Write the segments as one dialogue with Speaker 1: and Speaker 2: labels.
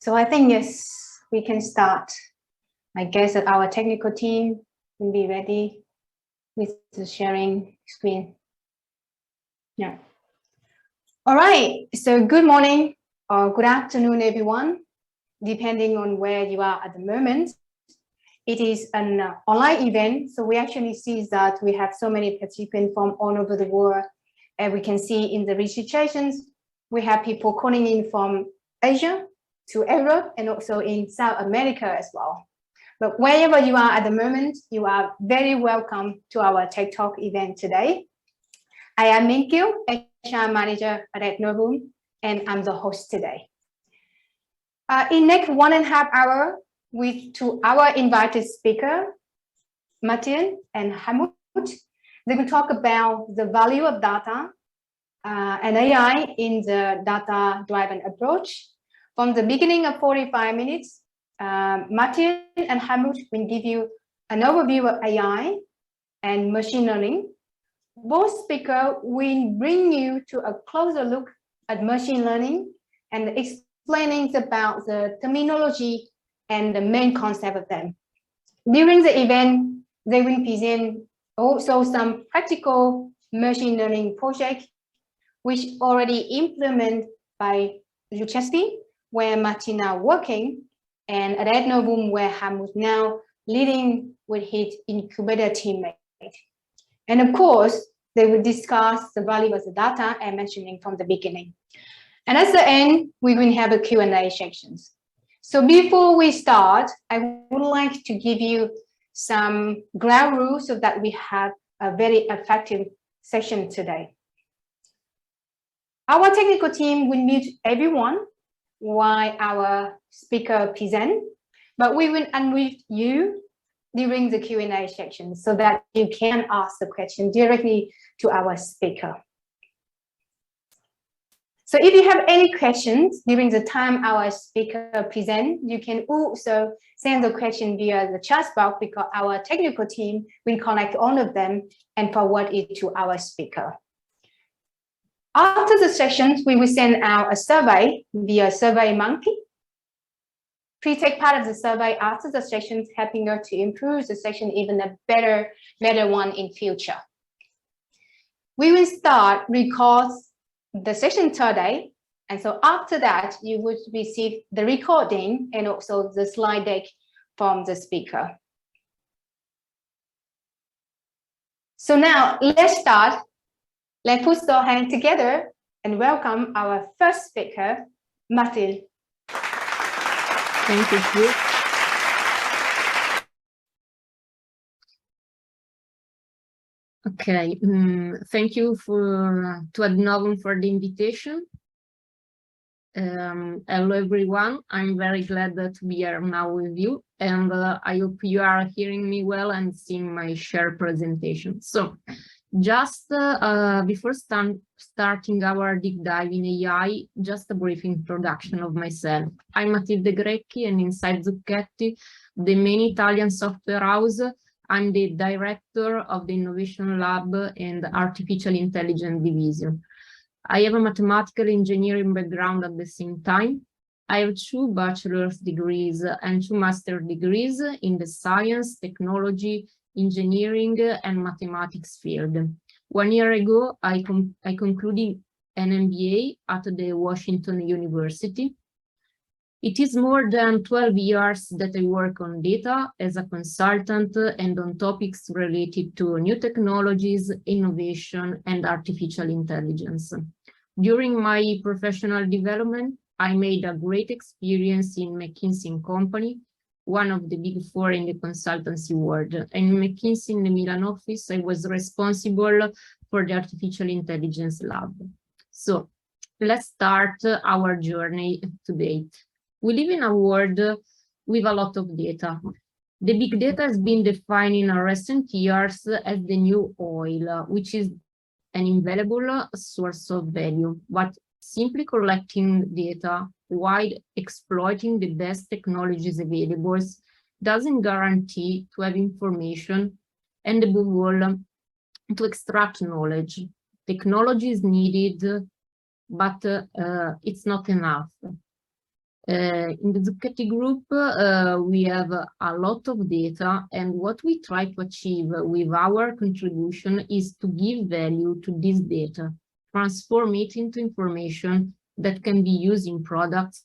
Speaker 1: So I think, yes, we can start. I guess that our technical team will be ready with the sharing screen. Yeah. All right. So good morning or good afternoon, everyone, depending on where you are at the moment. It is an online event, so we actually see that we have so many participants from all over the world. And we can see in the registrations, we have people calling in from Asia to Europe and also in South America as well. But wherever you are at the moment, you are very welcome to our Tech Talk event today. I am Minkyu, HR Manager at Adnovum, and I'm the host today. In next 1.5 hours, with our invited speaker, Matilde and Hartmut, they will talk about the value of data and AI in the data-driven approach. From the beginning of 45 minutes, Matilde and Hartmut will give you an overview of AI and machine learning. Both speakers will bring you to a closer look at machine learning and explaining about the terminology and the main concept of them. During the event, they will present also some practical machine learning projects, which already implemented by Zucchetti, where Martin now working, and at Adnovum, where Hartmut now leading with his incubator teammate. And of course, they will discuss the value of the data I mentioning from the beginning. And at the end, we will have a Q&A sections. So before we start, I would like to give you some ground rules so that we have a very effective session today. Our technical team will mute everyone while our speaker present, but we will unmute you during the Q&A section so that you can ask the question directly to our speaker. So if you have any questions during the time our speaker present, you can also send the question via the chat box because our technical team will collect all of them and forward it to our speaker. After the sessions, we will send out a survey via SurveyMonkey. Please take part of the survey after the sessions, helping us to improve the session even a better one in future. We will start record the session today, and so after that, you would receive the recording and also the slide deck from the speaker. So now let's start. Let's put our hands together and welcome our first speaker, Matilde.
Speaker 2: Thank you. Okay, thank you to Adnovum for the invitation. Hello everyone, I'm very glad to be here now with you, and I hope you are hearing me well and seeing my share presentation. So, just before starting our deep dive in AI, just a brief introduction of myself. I'm Matilde Grecchi, and inside Zucchetti, the main Italian software house, I'm the director of the Innovation Lab and Artificial Intelligence Division. I have a mathematical engineering background at the same time. I have 2 bachelor's degrees and 2 master's degrees in the science, technology, engineering, and mathematics field. 1 year ago, I concluded an MBA at the Washington University. It is more than 12 years that I work on data as a consultant and on topics related to new technologies, innovation, and artificial intelligence. During my professional development, I made a great experience in McKinsey & Company, one of the big 4 in the consultancy world. In McKinsey in the Milan office, I was responsible for the artificial intelligence lab. So let's start our journey to date. We live in a world with a lot of data. The big data has been defined in recent years as the new oil, which is an invaluable source of value, but simply collecting data while exploiting the best technologies available doesn't guarantee to have information and above all to extract knowledge. Technology is needed, but it's not enough. In the Zucchetti group, we have a lot of data, and what we try to achieve with our contribution is to give value to this data, transform it into information that can be used in products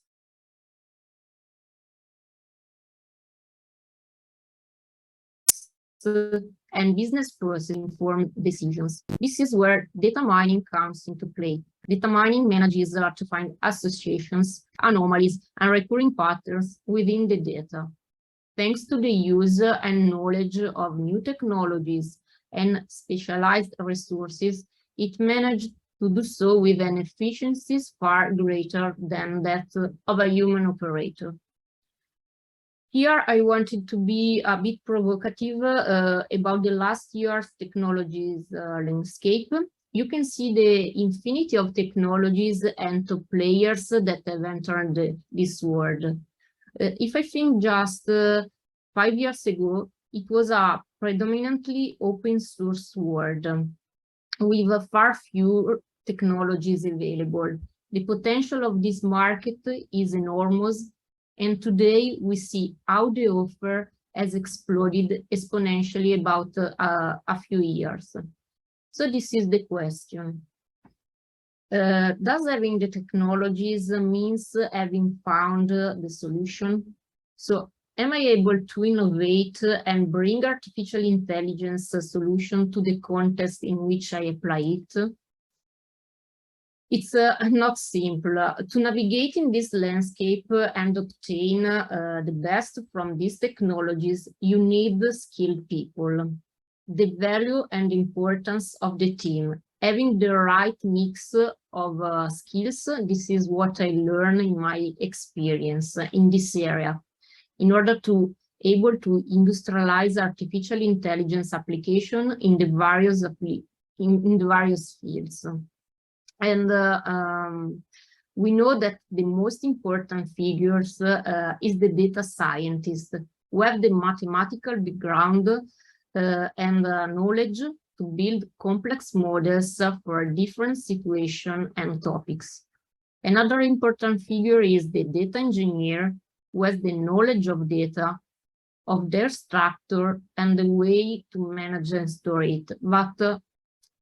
Speaker 2: and business process informed decisions. This is where data mining comes into play. Data mining manages to find associations, anomalies, and recurring patterns within the data. Thanks to the use and knowledge of new technologies and specialized resources, it managed to do so with an efficiency far greater than that of a human operator. Here, I wanted to be a bit provocative about the last year's technologies landscape. You can see the infinity of technologies and top players that have entered this world. If I think just 5 years ago, it was a predominantly open source world with far fewer technologies available. The potential of this market is enormous, and today we see how the offer has exploded exponentially about a few years. So this is the question. Does having the technologies means having found the solution? So am I able to innovate and bring artificial intelligence solution to the context in which I apply it? It's not simple. To navigate in this landscape and obtain the best from these technologies, you need skilled people. The value and importance of the team, having the right mix of skills, this is what I learned in my experience in this area, in order to able to industrialize artificial intelligence application in the various fields. And we know that the most important figures is the data scientist, who have the mathematical background and knowledge to build complex models for different situations and topics. Another important figure is the data engineer, who has the knowledge of data, of their structure, and the way to manage and store it. But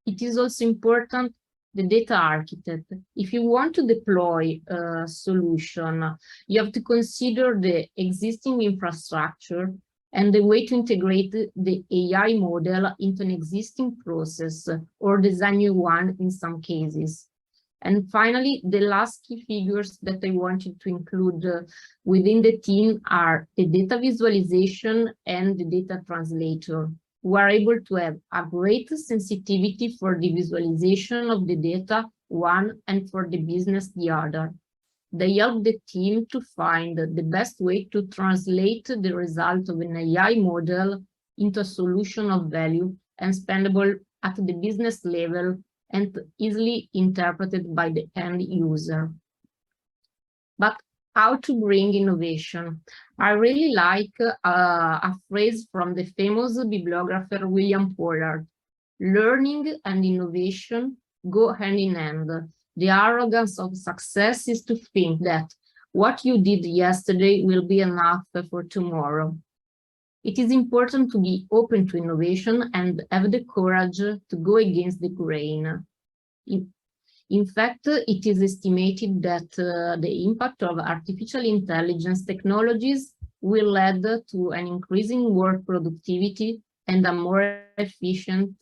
Speaker 2: it is also important the data architect. If you want to deploy a solution, you have to consider the existing infrastructure and the way to integrate the AI model into an existing process or design new one in some cases. And finally, the last key figures that I wanted to include within the team are the data visualization and the data translator, who are able to have a great sensitivity for the visualization of the data, one, and for the business, the other. They help the team to find the best way to translate the result of an AI model into a solution of value and spendable at the business level and easily interpreted by the end user. But how to bring innovation? I really like a phrase from the famous bibliographer William Pollard. Learning and innovation go hand in hand. The arrogance of success is to think that what you did yesterday will be enough for tomorrow. It is important to be open to innovation and have the courage to go against the grain. In fact, it is estimated that the impact of artificial intelligence technologies will lead to an increasing work productivity and a more efficient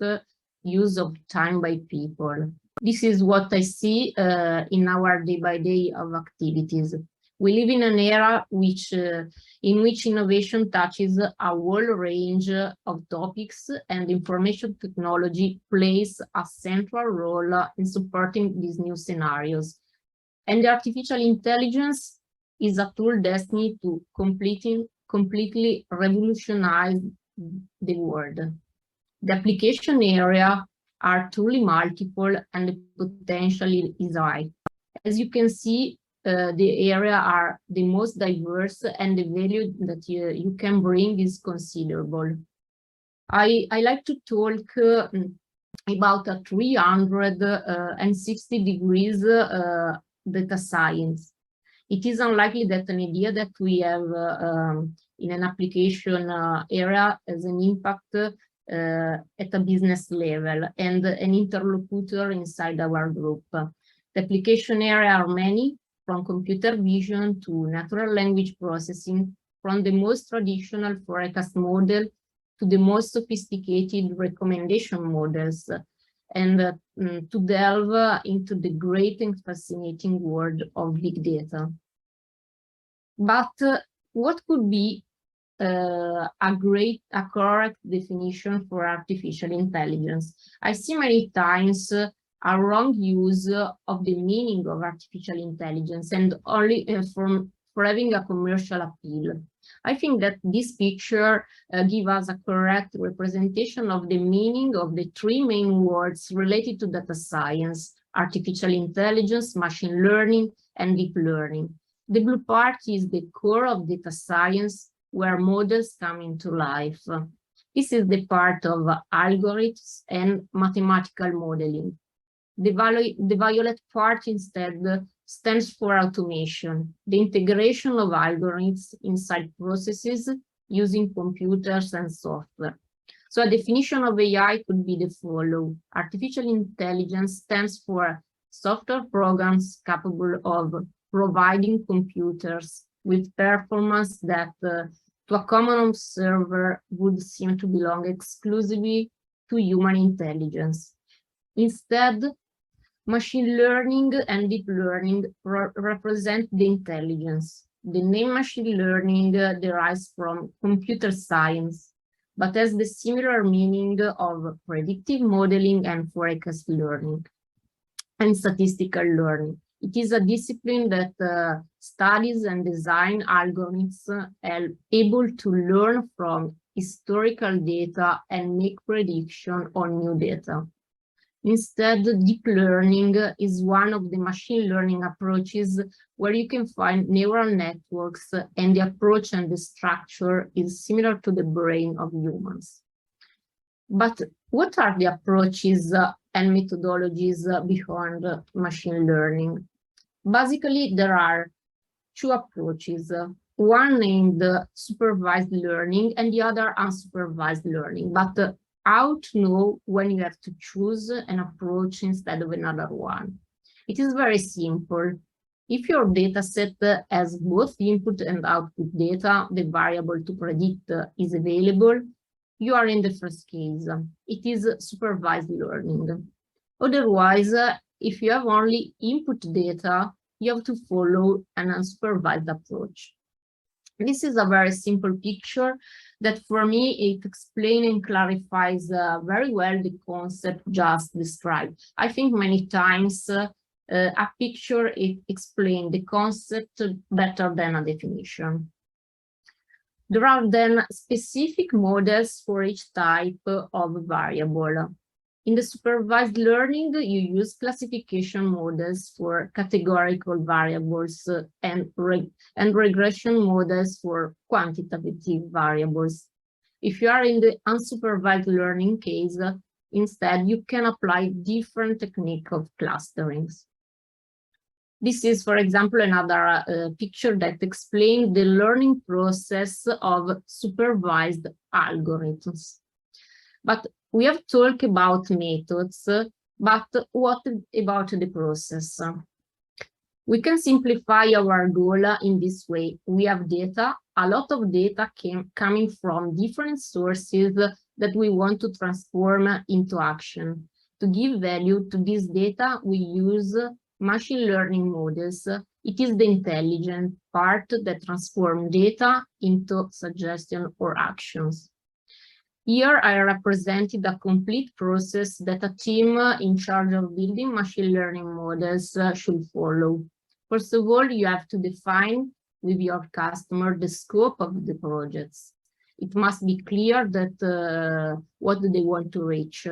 Speaker 2: use of time by people. This is what I see in our day-by-day of activities. We live in an era in which innovation touches a whole range of topics, and information technology plays a central role in supporting these new scenarios. And the artificial intelligence is a tool destined to completely revolutionize the world. The application area are truly multiple, and the potential is high. As you can see, the area are the most diverse, and the value that you can bring is considerable. I like to talk about a 360 degrees data science. it is unlikely that an idea that we have in an application area has an impact at a business level and an interlocutor inside our group. The application area are many, from computer vision to natural language processing, from the most traditional forecast model to the most sophisticated recommendation models, and to delve into the great and fascinating world of big data. But what could be a correct definition for artificial intelligence? I see many times a wrong use of the meaning of artificial intelligence and only for having a commercial appeal. I think that this picture gives us a correct representation of the meaning of the three main words related to data science: artificial intelligence, machine learning, and deep learning. The blue part is the core of data science, where models come into life. This is the part of algorithms and mathematical modeling. The violet part instead stands for automation, the integration of algorithms inside processes using computers and software. So a definition of AI could be the following. Artificial intelligence stands for software programs capable of providing computers with performance that to a common observer would seem to belong exclusively to human intelligence. Instead, machine learning and deep learning represent the intelligence. The name machine learning derives from computer science, but has the similar meaning of predictive modeling and forecast learning and statistical learning. It is a discipline that studies and design algorithms able to learn from historical data and make prediction on new data. Instead, deep learning is one of the machine learning approaches where you can find neural networks, and the approach and the structure is similar to the brain of humans. But what are the approaches and methodologies behind machine learning? Basically, there are two approaches, one named supervised learning and the other unsupervised learning. But how to know when you have to choose an approach instead of another one? It is very simple. If your data set has both input and output data, the variable to predict is available, you are in the first case. It is supervised learning. Otherwise, if you have only input data, you have to follow an unsupervised approach. This is a very simple picture that for me, it explains and clarifies very well the concept just described. I think many times a picture explains the concept better than a definition. There are then specific models for each type of variable. In the supervised learning, you use classification models for categorical variables and regression models for quantitative variables. If you are in the unsupervised learning case, instead, you can apply different technique of clusterings. This is, for example, another picture that explains the learning process of supervised algorithms. But we have talked about methods, but what about the process? We can simplify our goal in this way. We have data, a lot of data coming from different sources that we want to transform into action. To give value to this data, we use machine learning models. It is the intelligent part that transforms data into suggestion or actions. Here I represented a complete process that a team in charge of building machine learning models should follow. First of all, you have to define with your customer the scope of the projects. It must be clear that what do they want to reach.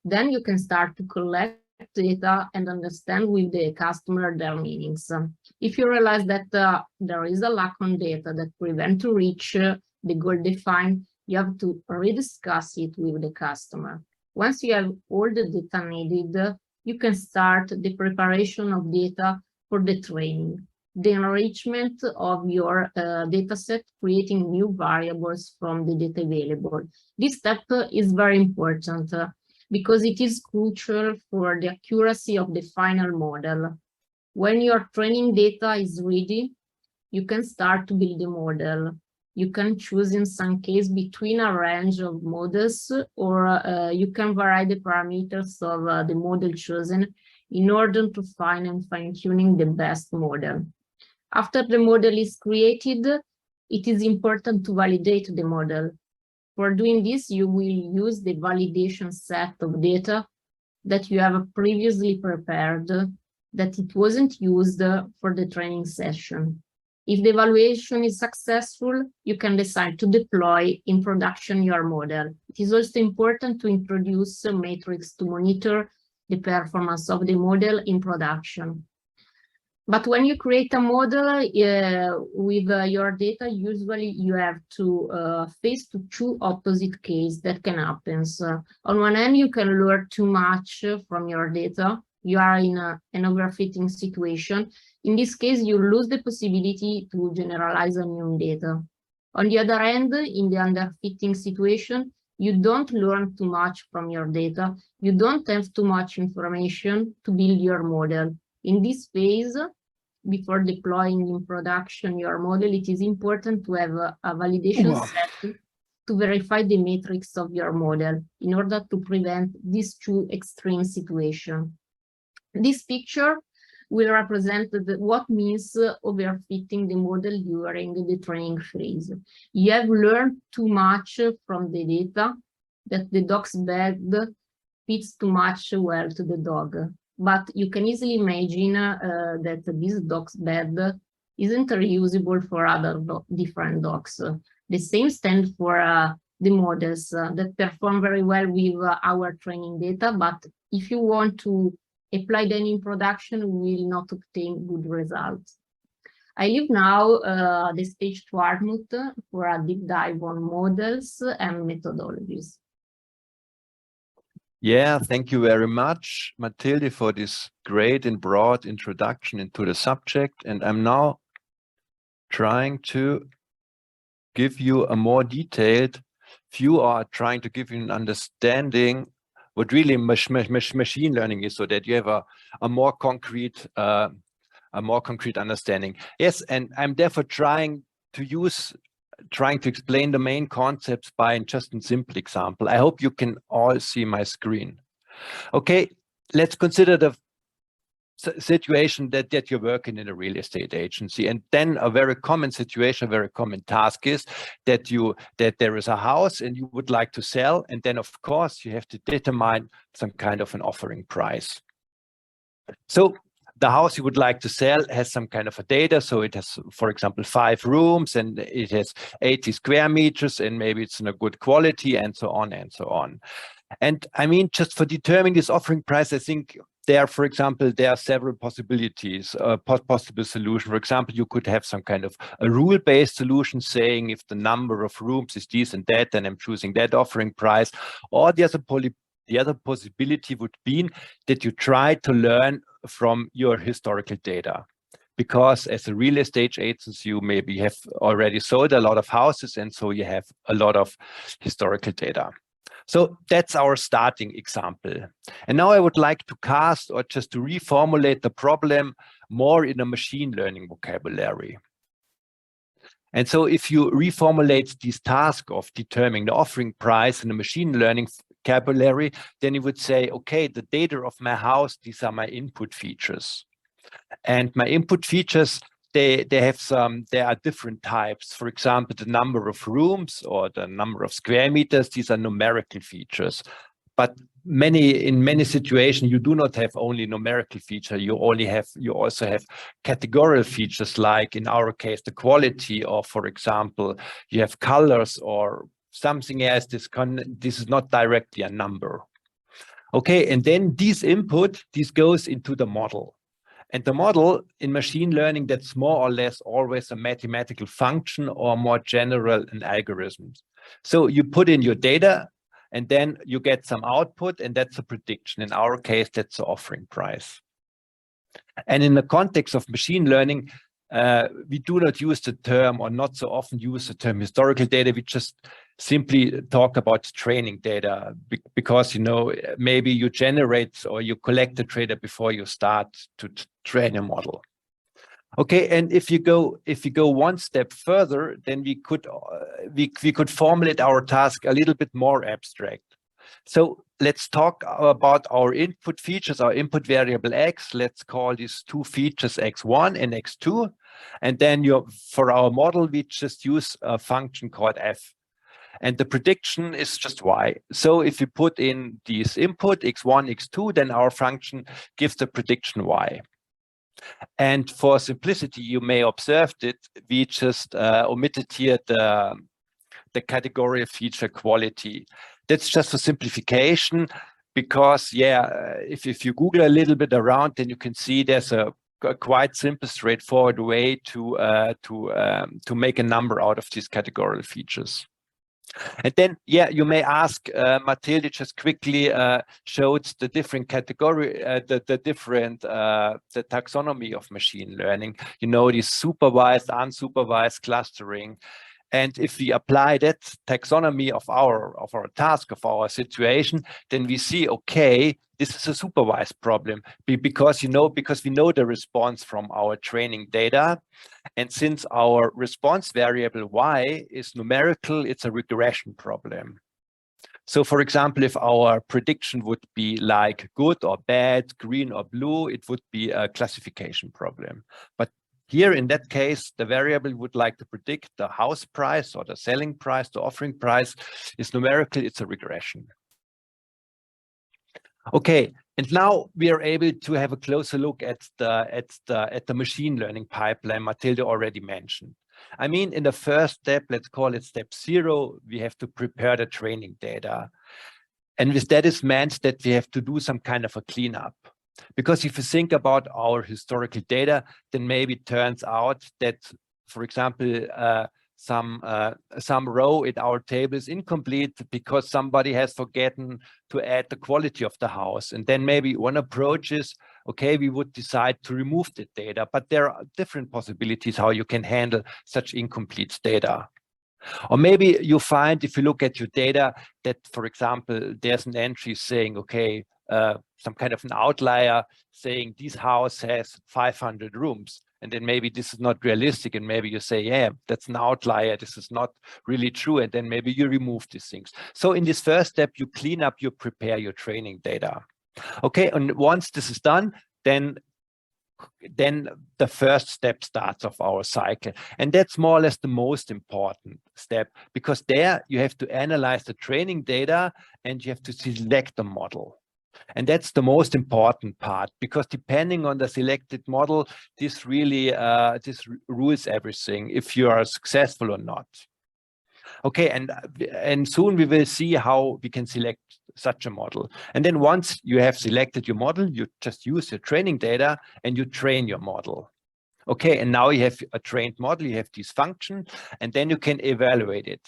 Speaker 2: Then you can start to collect data and understand with the customer their meanings. If you realize that there is a lack on data that prevents to reach the goal defined, you have to rediscuss it with the customer. Once you have all the data needed, you can start the preparation of data for the training. the enrichment of your data set, creating new variables from the data available. This step is very important because it is crucial for the accuracy of the final model. When your training data is ready, you can start to build a model. You can choose in some case between a range of models, or you can vary the parameters of the model chosen in order to find and fine-tuning the best model. After the model is created, it is important to validate the model. For doing this, you will use the validation set of data that you have previously prepared, that it wasn't used for the training session. If the evaluation is successful, you can decide to deploy in production your model. It is also important to introduce metrics to monitor the performance of the model in production. But when you create a model with your data, usually you have to face two opposite cases that can happen. So on one hand, you can learn too much from your data. You are in an overfitting situation. In this case, you lose the possibility to generalize on your data. On the other hand, in the underfitting situation, you don't learn too much from your data. You don't have too much information to build your model. In this phase, before deploying in production your model, it is important to have a validation set to verify the metrics of your model in order to prevent these two extreme situations. This picture will represent what means overfitting the model during the training phase. You have learned too much from the data that the dog's bed fits too much well to the dog. But you can easily imagine that this dog's bed isn't reusable for other different dogs. The same stands for the models that perform very well with our training data, but if you want to apply them in production, we will not obtain good results. I leave now the stage to Hartmut for a deep dive on models and methodologies.
Speaker 3: Yeah, thank you very much, Matilde, for this great and broad introduction into the subject. And I'm now trying to give you a more detailed view, or trying to give you an understanding what really machine learning is, so that you have a more concrete understanding. Yes, and I'm therefore trying to explain the main concepts by just a simple example. I hope you can all see my screen. Okay, let's consider the situation that you're working in a real estate agency, and then a very common situation, a very common task is that there is a house and you would like to sell, and then of course you have to determine some kind of an offering price. So the house you would like to sell has some kind of a data. So it has, for example, 5 rooms and it has 80 square meters, and maybe it's in a good quality, and so on and so on. And I mean, just for determining this offering price, I think for example, there are several possibilities, possible solution. For example, you could have some kind of a rule-based solution saying if the number of rooms is this and that, then I'm choosing that offering price. Or the other possibility would be that you try to learn from your historical data. Because as a real estate agent, you maybe have already sold a lot of houses, and so you have a lot of historical data. So that's our starting example. And now I would like to cast, or just to reformulate the problem more in a machine learning vocabulary. And so if you reformulate this task of determining the offering price in a machine learning vocabulary, then you would say, okay, the data of my house, these are my input features. And my input features, there are different types. For example, the number of rooms or the number of square meters, these are numerical features. But in many situations, you do not have only numerical feature. You also have categorical features, like in our case, the quality, or for example, you have colors or something else. This is not directly a number. Okay, and then this goes into the model. And the model in machine learning, that's more or less always a mathematical function, or more general, an algorithm. So you put in your data and then you get some output, and that's a prediction. In our case, that's the offering price. And in the context of machine learning, we do not use the term, or not so often use the term historical data. We just simply talk about training data because, you know, maybe you generate or you collect the data before you start to train a model. Okay, and if you go one step further, then we could formulate our task a little bit more abstract. So let's talk about our input features, our input variable x. Let's call these two features x1 and x2. And then for our model, we just use a function called f. And the prediction is just y. So if you put in these input x1, x2, then our function gives the prediction y. And for simplicity, you may observe that we just omitted here the category of feature quality. That's just a simplification because, yeah, if you Google a little bit around, then you can see there's a quite simple, straightforward way to make a number out of these categorical features. And then, yeah, you may ask, Matilde just quickly showed the different category, the taxonomy of machine learning. You know, this supervised, unsupervised clustering. And if we apply that taxonomy of our task, of our situation, then we see, okay, this is a supervised problem because we know the response from our training data. And since our response variable y is numerical, it's a regression problem. So for example, if our prediction would be like good or bad, green or blue, it would be a classification problem. But here, in that case, the variable would like to predict the house price or the selling price, the offering price is numerical, it's a regression. Okay, and now we are able to have a closer look at the machine learning pipeline Matilde already mentioned. I mean, in the first step, let's call it step 0, we have to prepare the training data. And with that is meant that we have to do some kind of a cleanup. Because if you think about our historical data, then maybe it turns out that, for example, some row in our table is incomplete because somebody has forgotten to add the quality of the house. And then maybe one approach is, okay, we would decide to remove the data, but there are different possibilities how you can handle such incomplete data. Or maybe you find, if you look at your data, that, for example, there's an entry saying, okay, some kind of an outlier saying this house has 500 rooms. And then maybe this is not realistic. And maybe you say, yeah, that's an outlier. This is not really true. And then maybe you remove these things. So in this first step, you clean up, you prepare your training data. Okay, and once this is done, then the first step starts of our cycle. And that's more or less the most important step, because there you have to analyze the training data and you have to select the model. And that's the most important part, because depending on the selected model, this really this rules everything, if you are successful or not. Okay, and soon we will see how we can select such a model. And then once you have selected your model, you just use your training data and you train your model. Okay, and now you have a trained model, you have this function, and then you can evaluate it.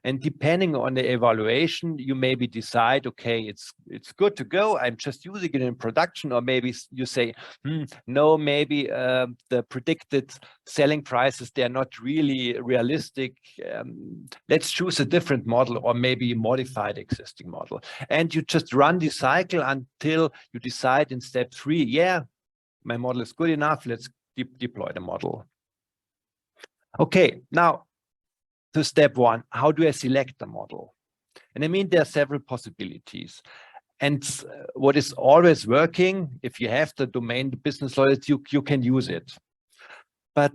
Speaker 3: And depending on the evaluation, you maybe decide, okay, it's good to go, I'm just using it in production, or maybe you say, no, maybe the predicted selling prices, they're not really realistic. Let's choose a different model, or maybe modify the existing model. And you just run the cycle until you decide in step 3, yeah, my model is good enough, let's deploy the model. Okay, now to step 1, how do I select the model? And I mean, there are several possibilities. And what is always working, if you have the domain business knowledge, you can use it. But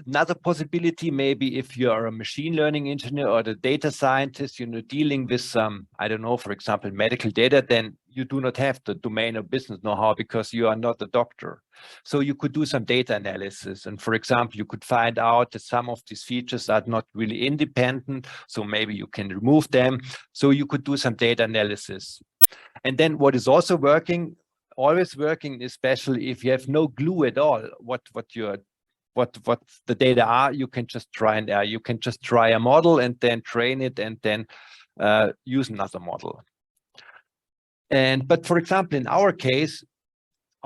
Speaker 3: another possibility, maybe if you are a machine learning engineer or the data scientist, dealing with some, I don't know, for example, medical data, then you do not have the domain of business know-how because you are not a doctor. So you could do some data analysis. And for example, you could find out that some of these features are not really independent. So maybe you can remove them. So you could do some data analysis. And then what is also working, always working, especially if you have no clue at all what the data are, you can just try and you can just try a model and then train it and then use another model. But for example, in our case,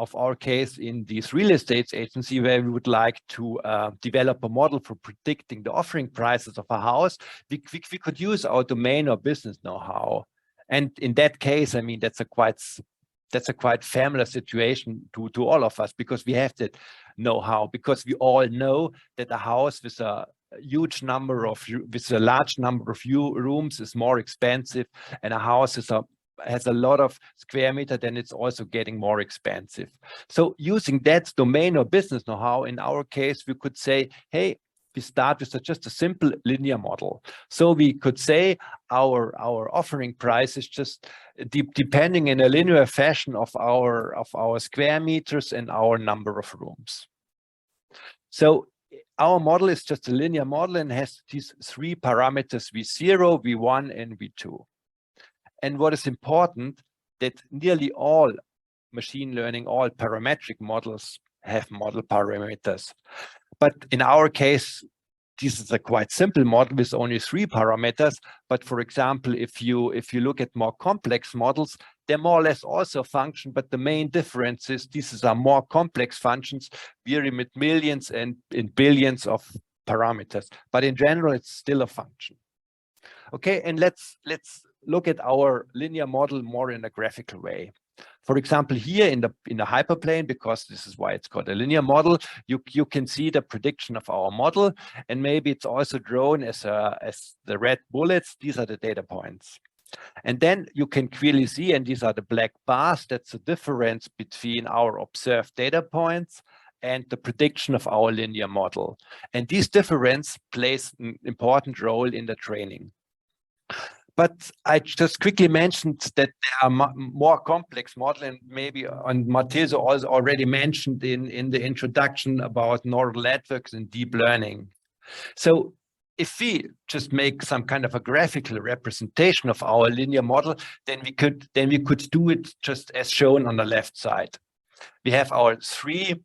Speaker 3: of our case in this real estate agency, where we would like to develop a model for predicting the offering prices of a house, we could use our domain or business know-how. And in that case, I mean, that's a quite familiar situation to all of us, because we have that know-how, because we all know that a house with a large number of rooms is more expensive, and a house has a lot of square meter, then it's also getting more expensive. So using that domain or business know-how, in our case, we could say, hey, we start with just a simple linear model. So we could say our offering price is just depending in a linear fashion of our square meters and our number of rooms. So our model is just a linear model and has these 3 parameters, V0, V1, and V2. And what is important, that nearly all machine learning, all parametric models have model parameters. But in our case, this is a quite simple model with only 3 parameters. But for example, if you look at more complex models, they more or less also function, but the main difference is these are more complex functions, varying with millions and in billions of parameters. But in general, it's still a function. Okay, and let's look at our linear model more in a graphical way. For example, here in the hyperplane, because this is why it's called a linear model, you can see the prediction of our model, and maybe it's also drawn as the red bullets. These are the data points. And then you can clearly see, and these are the black bars, that's the difference between our observed data points and the prediction of our linear model. And this difference plays an important role in the training. But I just quickly mentioned that there are more complex models, and maybe Matilde also already mentioned in the introduction about neural networks and deep learning. So if we just make some kind of a graphical representation of our linear model, then we could do it just as shown on the left side. We have our 3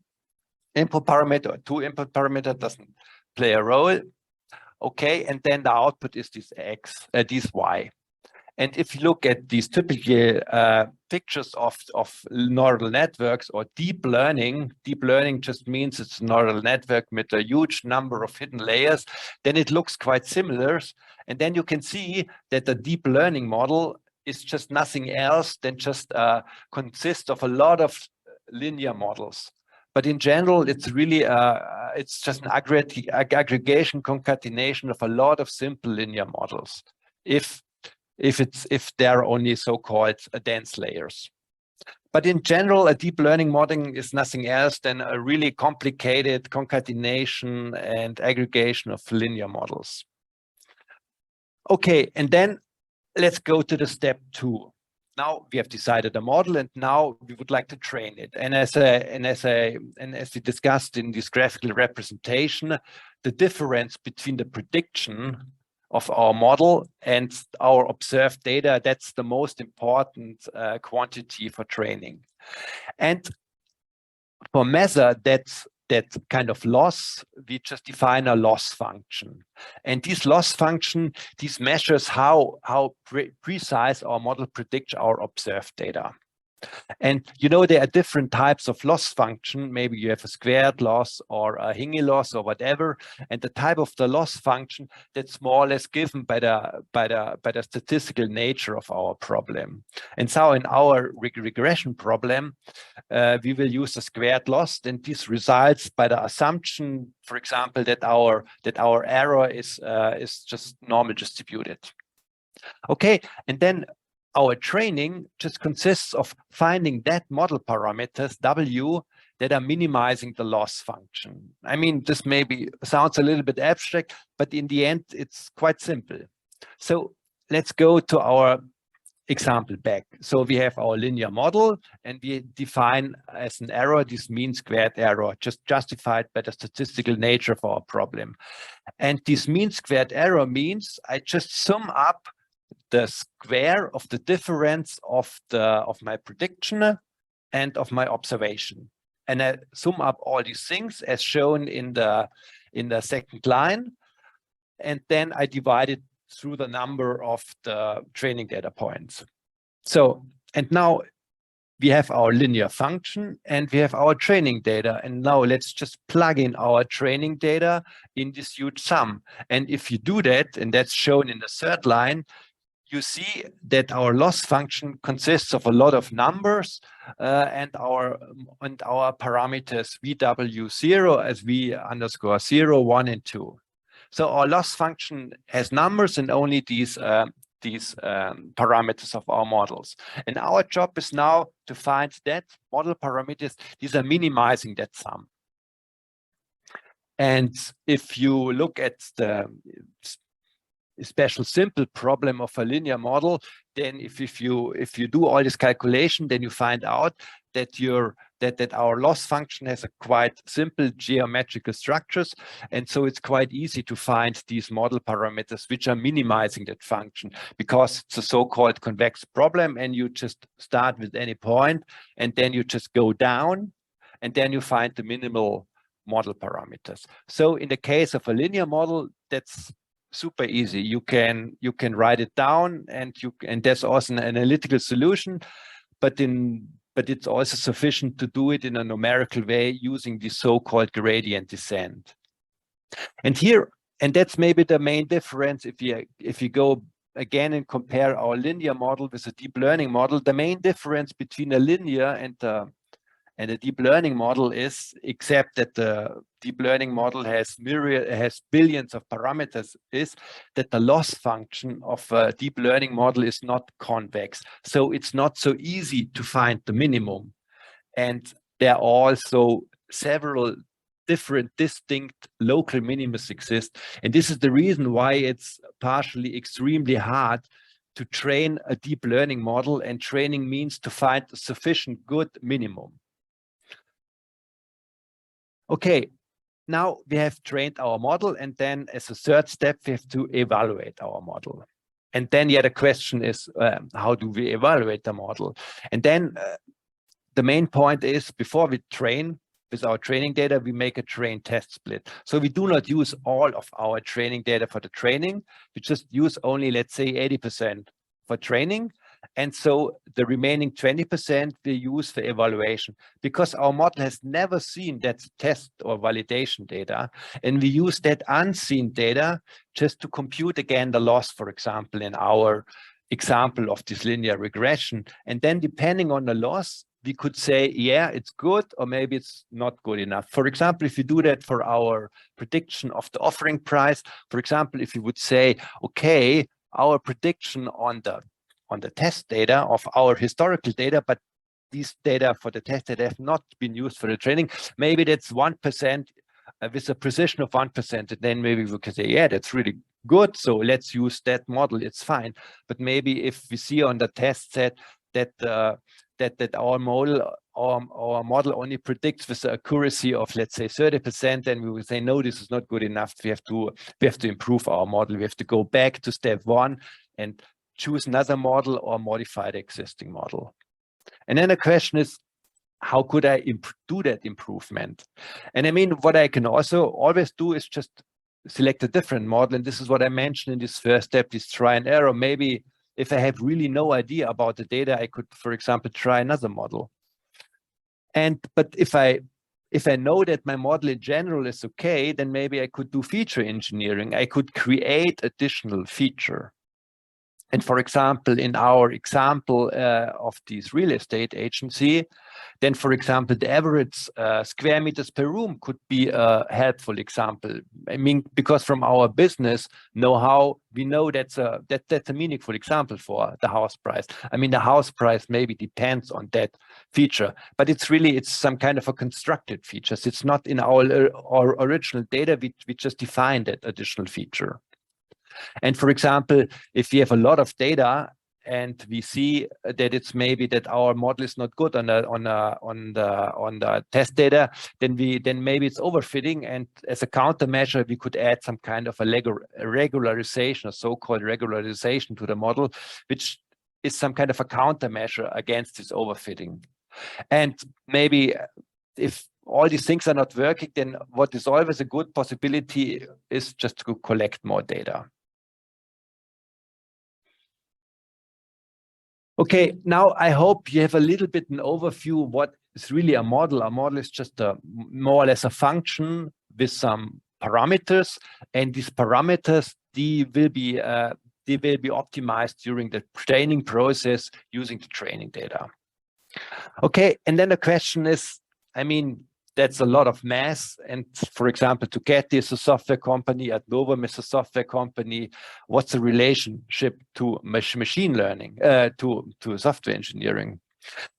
Speaker 3: input parameter, or 2 input parameter, doesn't play a role. Okay, and then the output is this X, this Y. And if you look at these typical pictures of neural networks or deep learning just means it's a neural network with a huge number of hidden layers, then it looks quite similar. And then you can see that the deep learning model is just nothing else than just consists of a lot of linear models. But in general, it's really it's just an aggregation concatenation of a lot of simple linear models, if they're only so-called dense layers. But in general, a deep learning modeling is nothing else than a really complicated concatenation and aggregation of linear models. Okay, and then let's go to the step 2. Now we have decided a model, and now we would like to train it. And as we discussed in this graphical representation, the difference between the prediction of our model and our observed data, that's the most important quantity for training. And for measure that kind of loss, we just define a loss function. And this loss function, this measures how precise our model predicts our observed data. And you know, there are different types of loss function. Maybe you have a squared loss or a Hinge loss or whatever. And the type of the loss function, that's more or less given by the statistical nature of our problem. And so in our regression problem, we will use a squared loss, and this results by the assumption, for example, that our error is just normal distributed. Okay, and then our training just consists of finding that model parameters, W, that are minimizing the loss function. I mean, this maybe sounds a little bit abstract, but in the end, it's quite simple. So let's go to our example back. So we have our linear model, and we define as an error this mean squared error, just justified by the statistical nature of our problem. And this mean squared error means I just sum up the square of the difference of my prediction and of my observation, and I sum up all these things as shown in the second line, and then I divide it through the number of the training data points. So, and now we have our linear function and we have our training data. And now let's just plug in our training data in this huge sum. And if you do that, and that's shown in the third line, you see that our loss function consists of a lot of numbers and our parameters VW0 as V_0, 1 and 2. So our loss function has numbers and only these parameters of our models. And our job is now to find that model parameters. These are minimizing that sum. And if you look at the special simple problem of a linear model, then if you do all this calculation, then you find out that that our loss function has a quite simple geometrical structures, and so it's quite easy to find these model parameters which are minimizing that function, because it's a so-called convex problem, and you just start with any point and then you just go down and then you find the minimal model parameters. So in the case of a linear model, that's super easy. You can write it down, and there's also an analytical solution, but it's also sufficient to do it in a numerical way using the so-called gradient descent. And that's maybe the main difference if you go again and compare our linear model with a deep learning model. The main difference between a linear and a deep learning model is, except that the deep learning model has billions of parameters, is that the loss function of a deep learning model is not convex. So it's not so easy to find the minimum. And there are also several different distinct local minimums exist. And this is the reason why it's partially extremely hard to train a deep learning model, and training means to find a sufficient good minimum. Okay, now we have trained our model, and then as a third step, we have to evaluate our model. And then the question is, how do we evaluate the model? And then the main point is, before we train with our training data, we make a train test split. So we do not use all of our training data for the training. We just use only, let's say, 80% for training. And so the remaining 20% we use for evaluation, because our model has never seen that test or validation data. And we use that unseen data just to compute again the loss, for example, in our example of this linear regression. And then depending on the loss, we could say, yeah, it's good, or maybe it's not good enough. For example, if you do that for our prediction of the offering price, for example, if you would say, okay, our prediction on the test data of our historical data, but these data for the test data have not been used for the training, maybe that's 1% with a precision of 1%. And then maybe we can say, yeah, that's really good, so let's use that model, it's fine. But maybe if we see on the test set that our model only predicts with the accuracy of, let's say, 30%, then we will say, no, this is not good enough. We have to improve our model. We have to go back to step 1 and choose another model or modify the existing model. And then the question is, how could I do that improvement? And I mean, what I can also always do is just select a different model. And this is what I mentioned in this first step, this try and error. Maybe if I have really no idea about the data, I could, for example, try another model. But if I know that my model in general is okay, then maybe I could do feature engineering. I could create additional feature. And for example, in our example of this real estate agency, then for example, the average square meters per room could be a helpful example. I mean, because from our business know-how, we know that's a meaningful example for the house price. I mean, the house price maybe depends on that feature, but it's some kind of a constructed features. It's not in our original data. We just define that additional feature. And for example, if we have a lot of data and we see that it's maybe that our model is not good on the test data, then maybe it's overfitting. And as a countermeasure, we could add some kind of a regularization, a so-called regularization to the model, which is some kind of a countermeasure against this overfitting. And maybe if all these things are not working, then what is always a good possibility is just to collect more data. Okay, now I hope you have a little bit an overview of what is really a model. A model is just a more or less a function with some parameters, and these parameters they will be optimized during the training process using the training data. Okay, and then the question is, I mean, that's a lot of math. And for example, Zucchetti is a software company, Adnovum is a software company. What's the relationship to machine learning, to software engineering?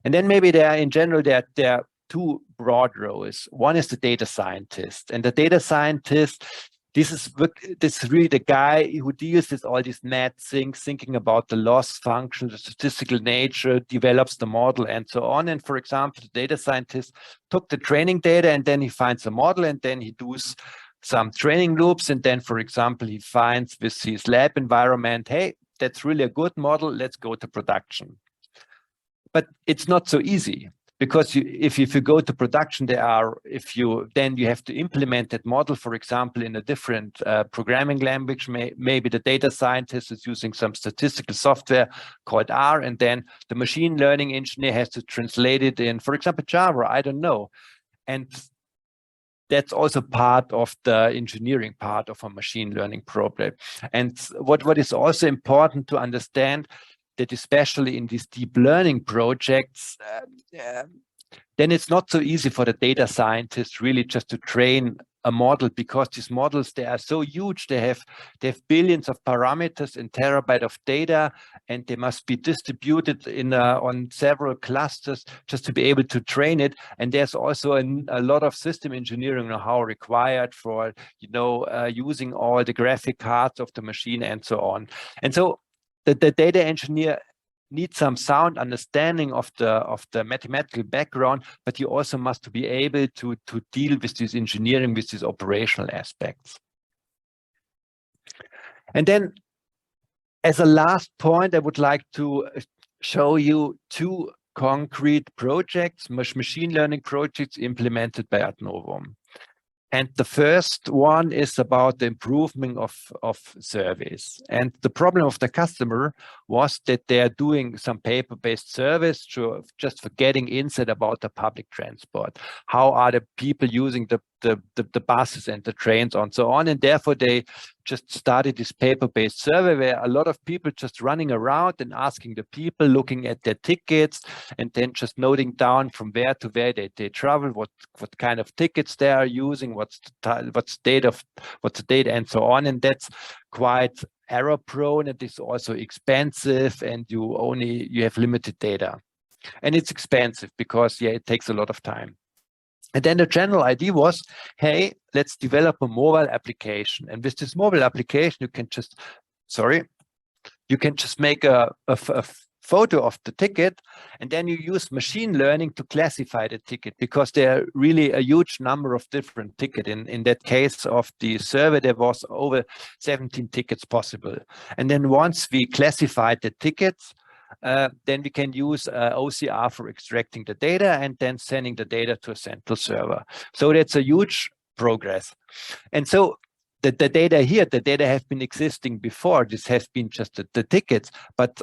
Speaker 3: And then maybe in general, there are two broad roles. One is the data scientist, and the data scientist, this is really the guy who deals with all these math things, thinking about the loss function, the statistical nature, develops the model, and so on. And for example, the data scientist took the training data, and then he finds a model, and then he does some training loops, and then, for example, he finds with his lab environment, hey, that's really a good model, let's go to production. But it's not so easy, because if you go to production, then you have to implement that model, for example, in a different programming language. Maybe the data scientist is using some statistical software called R, and then the machine learning engineer has to translate it in, for example, Java, I don't know. And that's also part of the engineering part of a machine learning problem. And what is also important to understand, that especially in these deep learning projects, then it's not so easy for the data scientists really just to train a model, because these models, they are so huge. They have billions of parameters and terabyte of data, and they must be distributed on several clusters just to be able to train it. And there's also a lot of system engineering know-how required for, using all the graphic cards of the machine and so on. And so the data engineer needs some sound understanding of the mathematical background, but you also must be able to deal with this engineering, with these operational aspects. And then, as a last point, I would like to show you two concrete projects, machine learning projects implemented by Adnovum. And the first one is about the improvement of service. And the problem of the customer was that they are doing some paper-based service just for getting insight about the public transport. How are the people using the buses and the trains and so on? And therefore, they just started this paper-based survey where a lot of people just running around and asking the people, looking at their tickets, and then just noting down from where to where they travel, what kind of tickets they are using, what's the date, and so on. And that's quite error prone, and it's also expensive, and you have limited data, and it's expensive because it takes a lot of time. And then the general idea was, hey, let's develop a mobile application. And with this mobile application, you can just make a photo of the ticket, and then you use machine learning to classify the ticket, because there are really a huge number of different tickets. In that case of the survey, there was over 17 tickets possible. And then once we classified the tickets, then we can use OCR for extracting the data and then sending the data to a central server. So that's a huge progress. And so the data here, the data have been existing before. This has been just the tickets, but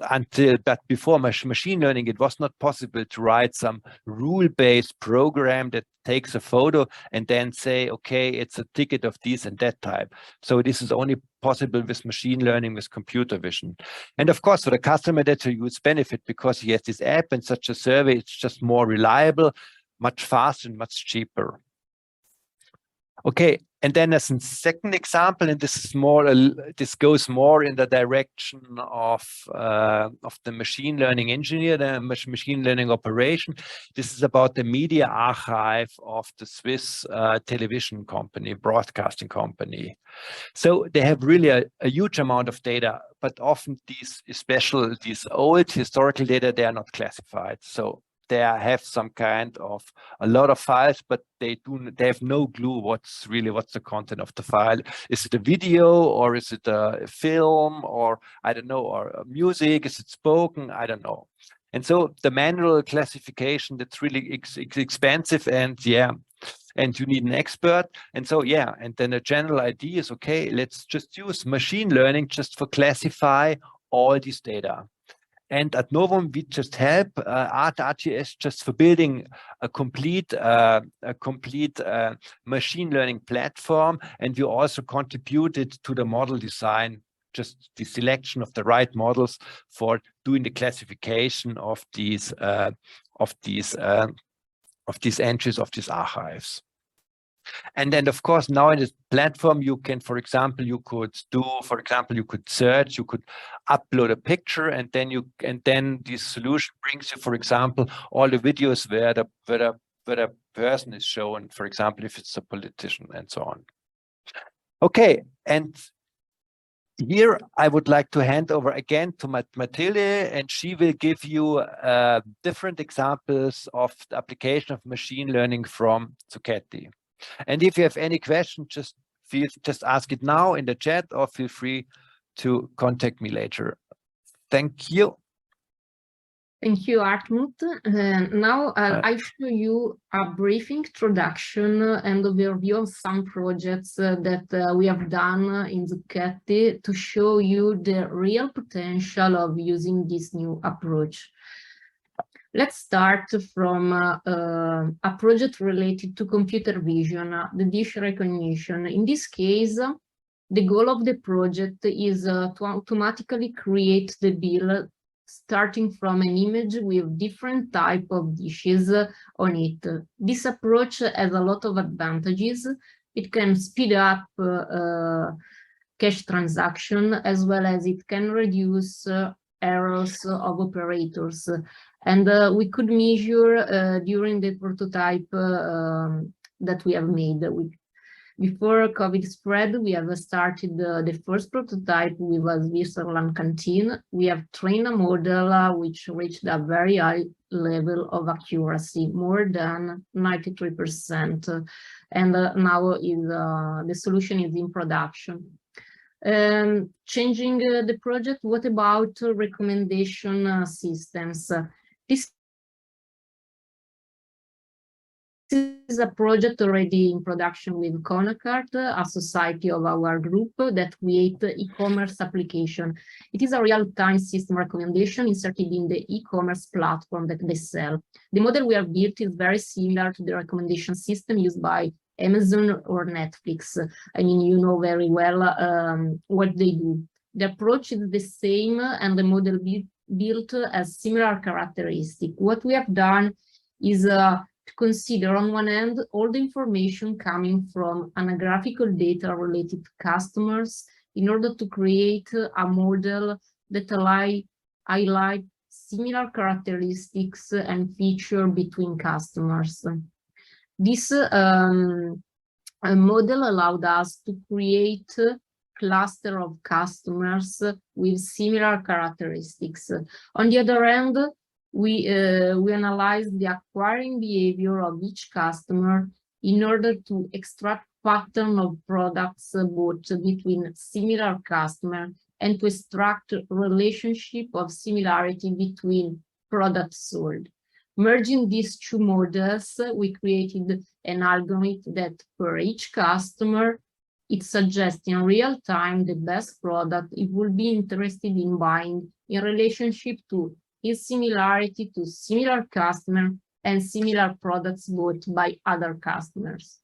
Speaker 3: before machine learning, it was not possible to write some rule-based program that takes a photo and then say, okay, it's a ticket of this and that type. So this is only possible with machine learning, with computer vision. And of course, for the customer, that's a huge benefit, because he has this app and such a survey, it's just more reliable, much faster and much cheaper. Okay, and then as a second example, and this goes more in the direction of the machine learning engineer, the machine learning operation. This is about the media archive of the Swiss television company, broadcasting company. So they have really a huge amount of data, but often these old historical data, they are not classified. So they have some kind of a lot of files, but they have no clue what's the content of the file. Is it a video, or is it a film, or I don't know, or music? Is it spoken? I don't know. And so the manual classification, that's really expensive, and and you need an expert. And so and then the general idea is, okay, let's just use machine learning just for classify all this data. And Adnovum, we just help ArcGIS just for building a complete machine learning platform. And we also contributed to the model design, just the selection of the right models for doing the classification of these entries, of these archives. And then, of course, now in this platform, you can, for example, you could search, you could upload a picture, and then this solution brings you, for example, all the videos where the person is shown, for example, if it's a politician and so on. Okay, and here I would like to hand over again to Matilde, and she will give you different examples of the application of machine learning from Zucchetti. And if you have any questions, just ask it now in the chat, or feel free to contact me later. Thank you.
Speaker 2: Thank you, Hartmut. Now I show you a brief introduction and overview of some projects that we have done in Zucchetti to show you the real potential of using this new approach. Let's start from a project related to computer vision, the dish recognition. In this case, the goal of the project is to automatically create the bill starting from an image with different type of dishes on it. This approach has a lot of advantages. It can speed up cash transaction, as well as it can reduce errors of operators. And we could measure during the prototype that we have made. Before COVID spread, we have started the first prototype with a Switzerland canteen. We have trained a model which reached a very high level of accuracy, more than 93%. And now the solution is in production. Changing the project, what about recommendation systems? This is a project already in production with Konakart, a society of our group that create e-commerce application. It is a real-time system recommendation inserted in the e-commerce platform that they sell. The model we have built is very similar to the recommendation system used by Amazon or Netflix. I mean, you know very well what they do. The approach is the same, and the model built has similar characteristics. What we have done is to consider, on one end, all the information coming from anographical data related to customers in order to create a model that highlight similar characteristics and features between customers. This model allowed us to create a cluster of customers with similar characteristics. On the other hand, we analyzed the acquiring behavior of each customer in order to extract pattern of products bought between similar customers and to extract relationship of similarity between products sold. Merging these two models, we created an algorithm that for each customer, it suggests in real time the best product it will be interested in buying in relationship to his similarity to similar customer and similar products bought by other customers.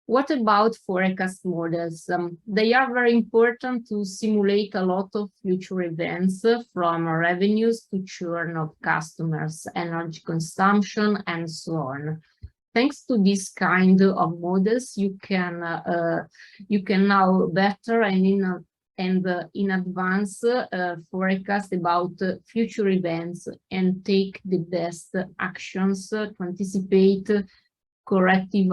Speaker 2: What about forecast models? They are very important to simulate a lot of future events, from revenues to churn of customers, energy consumption, and so on. Thanks to this kind of models, you can now better and in advance forecast about future events and take the best actions to anticipate corrective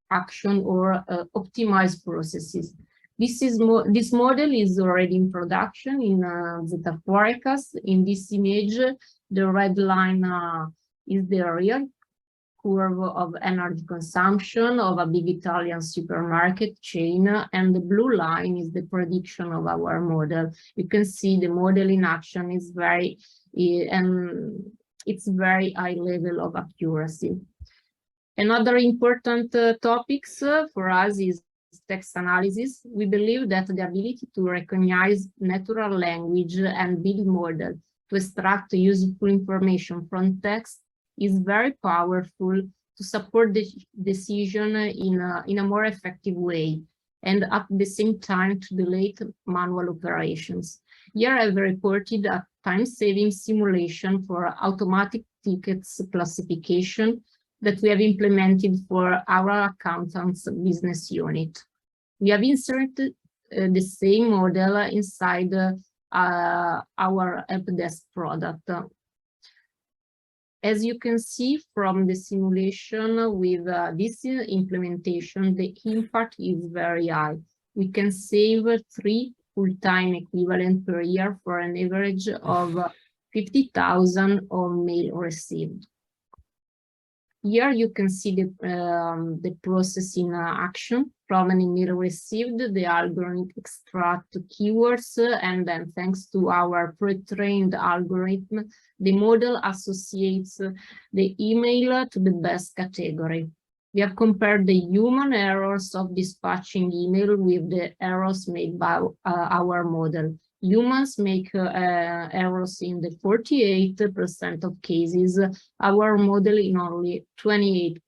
Speaker 2: action or optimize processes. This model is already in production in Zeta Forecast. In this image, the red line is the real curve of energy consumption of a big Italian supermarket chain, and the blue line is the prediction of our model. You can see the model in action is very, and it's very high level of accuracy. Another important topics for us is text analysis, we believe that the ability to recognize natural language and build model to extract useful information from text is very powerful to support the decision in a more effective way, and at the same time to delay manual operations. Here I've reported a time-saving simulation for automatic tickets classification that we have implemented for our accountants business unit. We have inserted the same model inside our helpdesk product. As you can see from the simulation with this implementation, the impact is very high. We can save 3 full-time equivalent per year for an average of 50,000 on mail received. Here you can see the process in action. From an email received, the algorithm extracts keywords, and then thanks to our pre-trained algorithm, the model associates the email to the best category. We have compared the human errors of dispatching email with the errors made by our model. Humans make errors in the 48% of cases, our model in only 28%.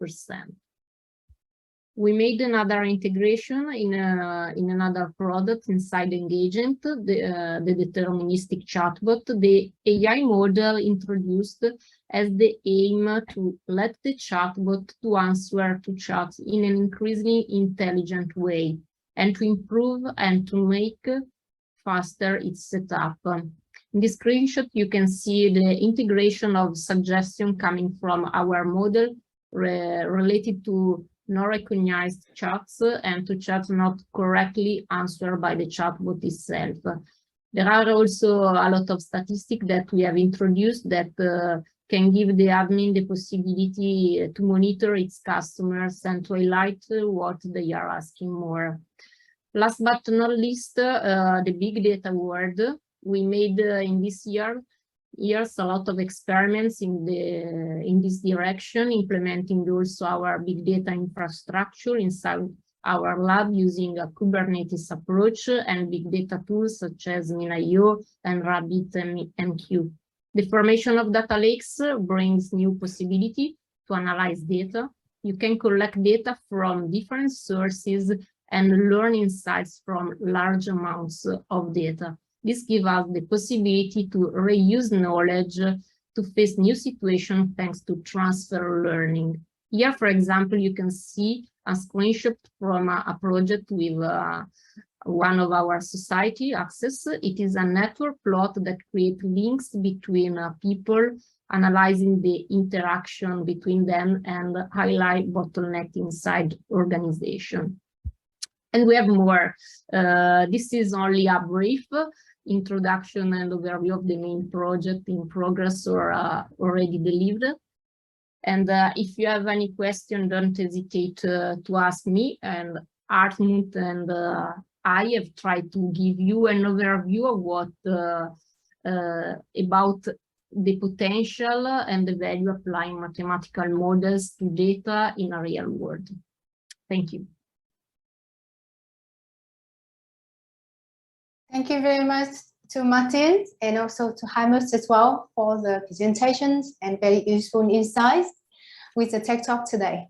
Speaker 2: We made another integration in another product inside Engagement, the deterministic chatbot. The AI model introduced as the aim to let the chatbot to answer to chats in an increasingly intelligent way, and to improve and to make faster its setup. In this screenshot, you can see the integration of suggestion coming from our model related to non-recognized chats and to chats not correctly answered by the chatbot itself. There are also a lot of statistics that we have introduced that can give the admin the possibility to monitor its customers and to highlight what they are asking more. Last but not least, the big data world. We made in this years a lot of experiments in this direction, implementing also our big data infrastructure inside our lab using a Kubernetes approach and big data tools such as Min.io and RabbitMQ. The formation of data lakes brings new possibility to analyze data. You can collect data from different sources and learn insights from large amounts of data. This gives us the possibility to reuse knowledge to face new situations thanks to transfer learning. Here, for example, you can see a screenshot from a project with one of our society, Access. It is a network plot that creates links between people, analyzing the interaction between them and highlight bottleneck inside organization. And we have more. This is only a brief introduction and overview of the main project in progress or already delivered. And if you have any question, don't hesitate to ask me. And Hartmut and I have tried to give you an overview of what about the potential and the value applying mathematical models to data in a real world. Thank you.
Speaker 1: Thank you very much to Matilde and also to Hartmut as well for the presentations and very useful insights with the Tech Talk today.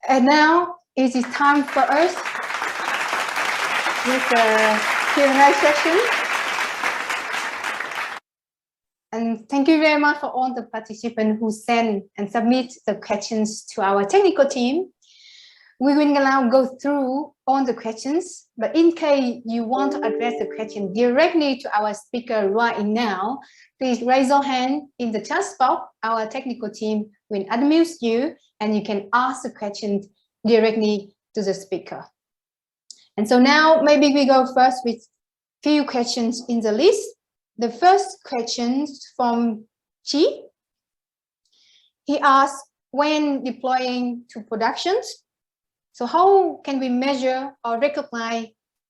Speaker 1: And now it is time for us with the Q&A session. And thank you very much for all the participants who send and submit the questions to our technical team. We will now go through all the questions, but in case you want to address the question directly to our speaker right now, please raise your hand in the chat box. Our technical team will unmute you and you can ask the question directly to the speaker. And so now maybe we go first with few questions in the list. The first question from Chi. He asked, when deploying to productions, so how can we measure or recognize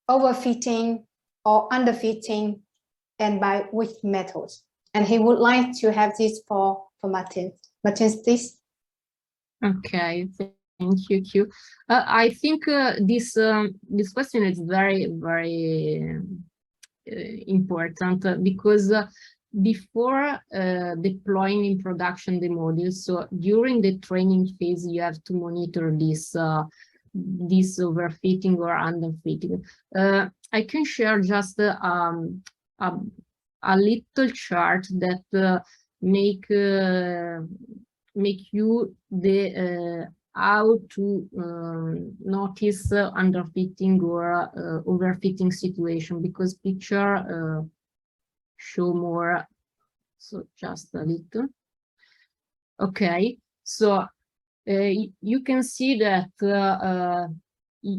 Speaker 1: overfitting or underfitting, and by which methods? And he would like to have this for Matilde. Matilde, please.
Speaker 2: Okay, thank you, Q. I think this question is very, very important because before deploying in production the models, so during the training phase, you have to monitor this overfitting or underfitting. I can share just a little chart that make you the how to notice underfitting or overfitting situation, because picture show more. So just a little. Okay, so you can see that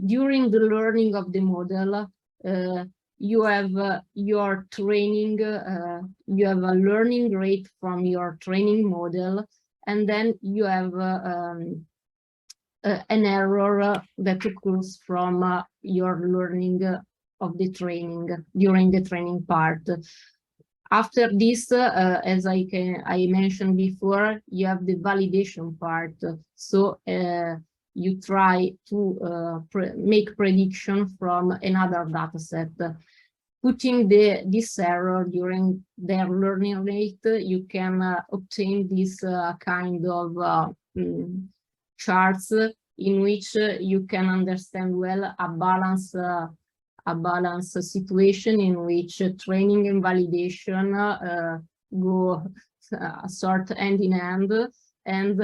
Speaker 2: during the learning of the model, you have your training, you have a learning rate from your training model, and then you have an error that occurs from your learning of the training during the training part. After this, as I mentioned before, you have the validation part. So you try to make prediction from another data set. Putting this error during their learning rate, you can obtain this kind of charts in which you can understand well a balanced situation in which training and validation go sort hand in hand, and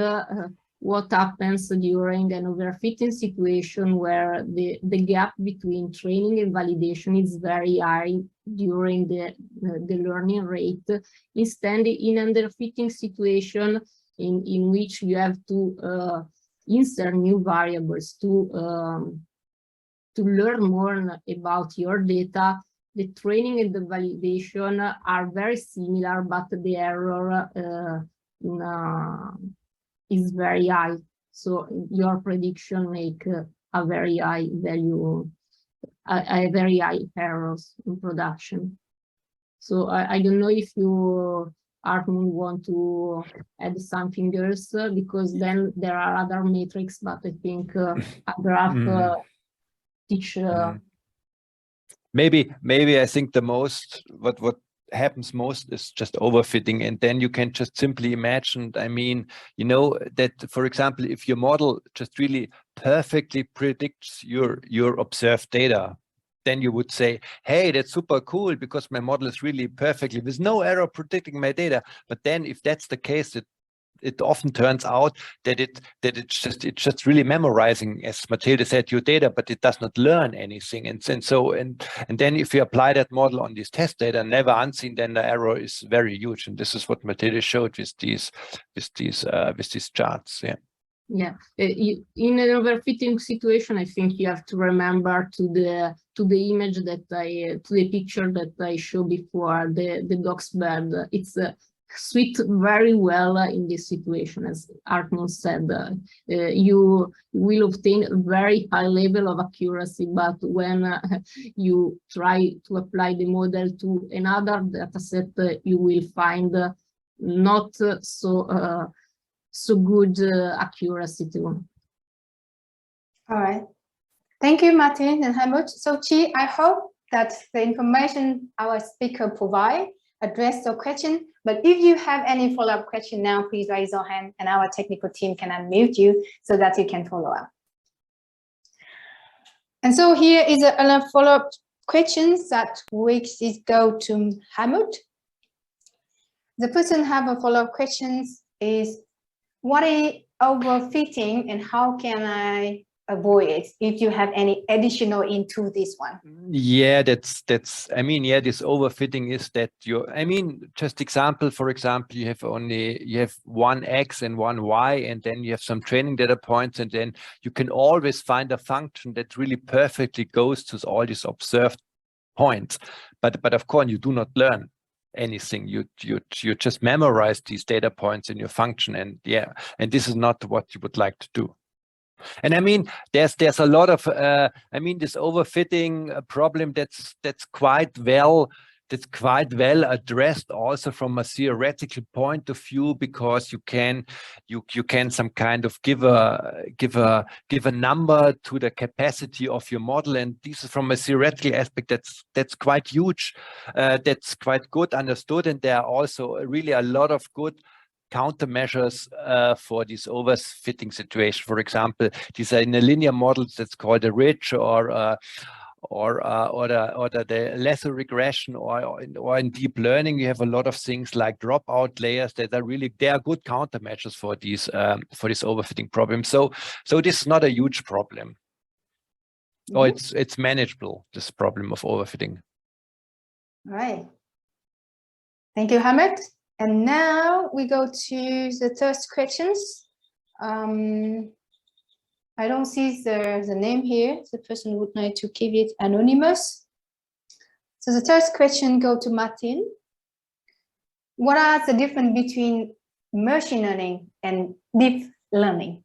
Speaker 2: what happens during an overfitting situation where the gap between training and validation is very high during the learning rate. Instead, in underfitting situation in which you have to insert new variables to learn more about your data, the training and the validation are very similar, but the error is very high. So your prediction make a very high value, a very high errors in production. So I don't know if you, Hartmut, want to add something else, because then there are other metrics, but I think a graph teach.
Speaker 3: Maybe I think the most what happens most is just overfitting, and then you can just simply imagine, I mean, you know, that for example, if your model just really perfectly predicts your observed data, then you would say, hey, that's super cool because my model is really perfectly with no error predicting my data. But then if that's the case, it often turns out that it's just really memorizing, as Matilde said, your data, but it does not learn anything. And then if you apply that model on these test data, never unseen, then the error is very huge. And this is what Matilde showed with these charts. Yeah.
Speaker 2: Yeah, in an overfitting situation, I think you have to remember to the image that to the picture that I showed before, the dog's bed. It's fit very well in this situation, as Hartmut said. You will obtain a very high level of accuracy, but when you try to apply the model to another data set, you will find not so good accuracy too.
Speaker 1: All right. Thank you, Matilde and Hartmut. So, Chi, I hope that the information our speaker provide address your question. But if you have any follow-up question now, please raise your hand and our technical team can unmute you so that you can follow up. And so here is a follow-up questions that which is go to Hartmut. The person have a follow-up questions is, what is overfitting and how can I avoid it, if you have any additional into this one?
Speaker 3: Yeah, that's I mean, yeah, this overfitting is that just example, for example, you have one X and one Y, and then you have some training data points, and then you can always find a function that really perfectly goes to all these observed points. But of course you do not learn anything. You just memorize these data points in your function, and yeah, and this is not what you would like to do. And I mean, there's a lot of this overfitting problem that's quite well that's quite well addressed also from a theoretical point of view, because you can some kind of give a number to the capacity of your model, and this is from a theoretical aspect that's quite huge, that's quite good understood, and there are also really a lot of good countermeasures for this overfitting situation. For example, these are in the linear models that's called a ridge, or the lesser regression, or in deep learning you have a lot of things like dropout layers that are really, they are good countermeasures for these for this overfitting problem. So this is not a huge problem, or it's manageable, this problem of overfitting.
Speaker 1: All right. Thank you, Hartmut. And now we go to the third questions. I don't see the name here. The person would like to keep it anonymous. So the third question go to Matilde. What are the difference between machine learning and deep learning?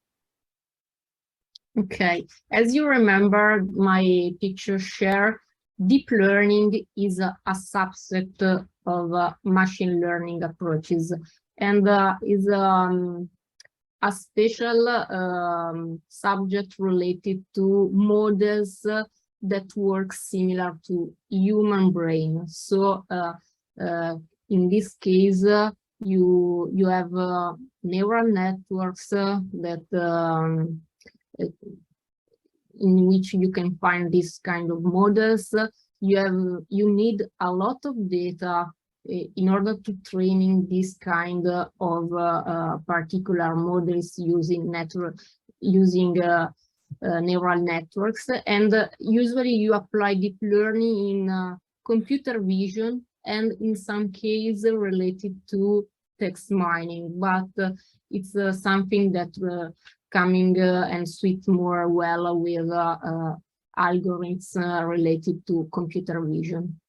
Speaker 2: Okay, as you remember my picture share, deep learning is a subset of machine learning approaches, and is a special subject related to models that work similar to human brain. So in this case, you have neural networks that in which you can find this kind of models. You need a lot of data in order to training this kind of particular models using neural networks, and usually you apply deep learning in computer vision and in some cases related to text mining, but it's something that coming and suit more well with algorithms related to computer vision,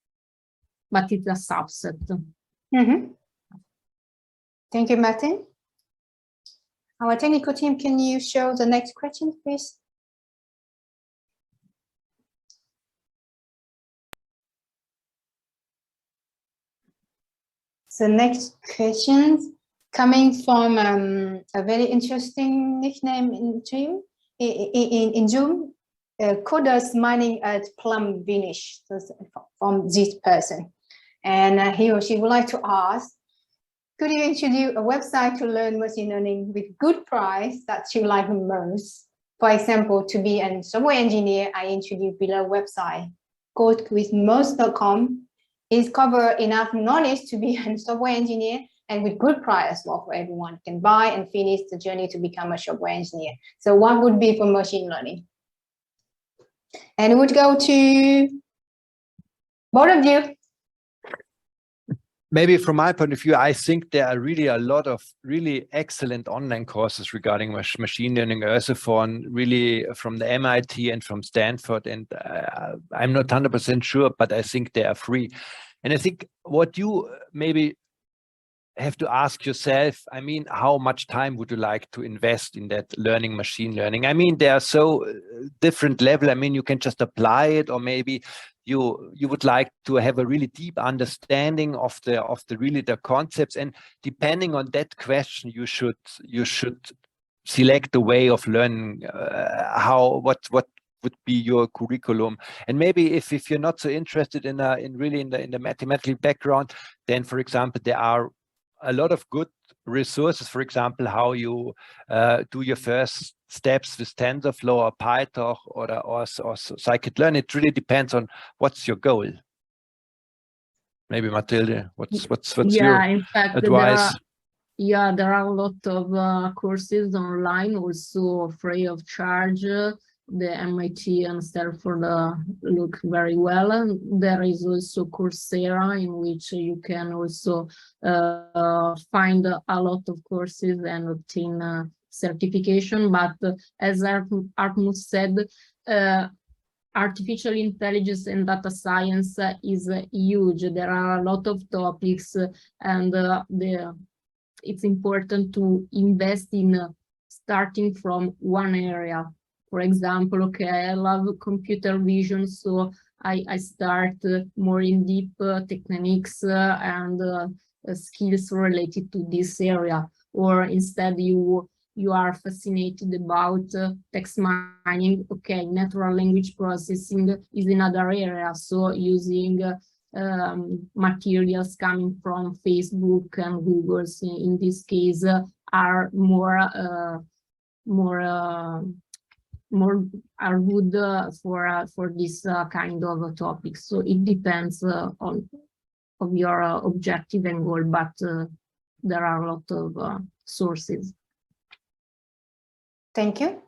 Speaker 2: but it's a subset.
Speaker 1: Thank you, Martin. Our technical team, can you show the next question, please? The next question coming from a very interesting nickname in Zoom, coders mining at Plum Vinish, from this person. And he or she would like to ask, could you introduce a website to learn machine learning with good price that you like most? For example, to be a software engineer, I introduce below website. codewithmost.com is cover enough knowledge to be a software engineer, and with good price as well for everyone can buy and finish the journey to become a software engineer. So what would be for machine learning? And it would go to both of you.
Speaker 3: Maybe from my point of view, I think there are really a lot of really excellent online courses regarding machine learning, also really from the MIT and from Stanford. And I'm not 100% sure, but I think they are free. And I think what you maybe have to ask yourself, I mean, how much time would you like to invest in that learning machine learning? I mean, they are so different level. I mean, you can just apply it, or maybe you would like to have a really deep understanding of the concepts, and depending on that question, you should select the way of learning, what would be your curriculum. And maybe if you're not so interested in the mathematical background, then for example there are a lot of good resources. For example, how you do your first steps with TensorFlow or PyTorch or scikit-learn. It really depends on what's your goal. Maybe Matilde, what's your
Speaker 2: in fact,
Speaker 3: advice?
Speaker 2: There are a lot of courses online, also free of charge. The MIT and Stanford look very well. There is also Coursera, in which you can also find a lot of courses and obtain certification. But as Hartmut said, artificial intelligence and data science is huge. There are a lot of topics, and it's important to invest in starting from one area. For example, okay, I love computer vision, so I start more in deep techniques and skills related to this area, or instead you are fascinated about text mining. Okay, natural language processing is another area, so using materials coming from Facebook and Google's in this case are more are good for this kind of topics. So it depends on your objective and goal, but there are a lot of sources.
Speaker 1: Thank you.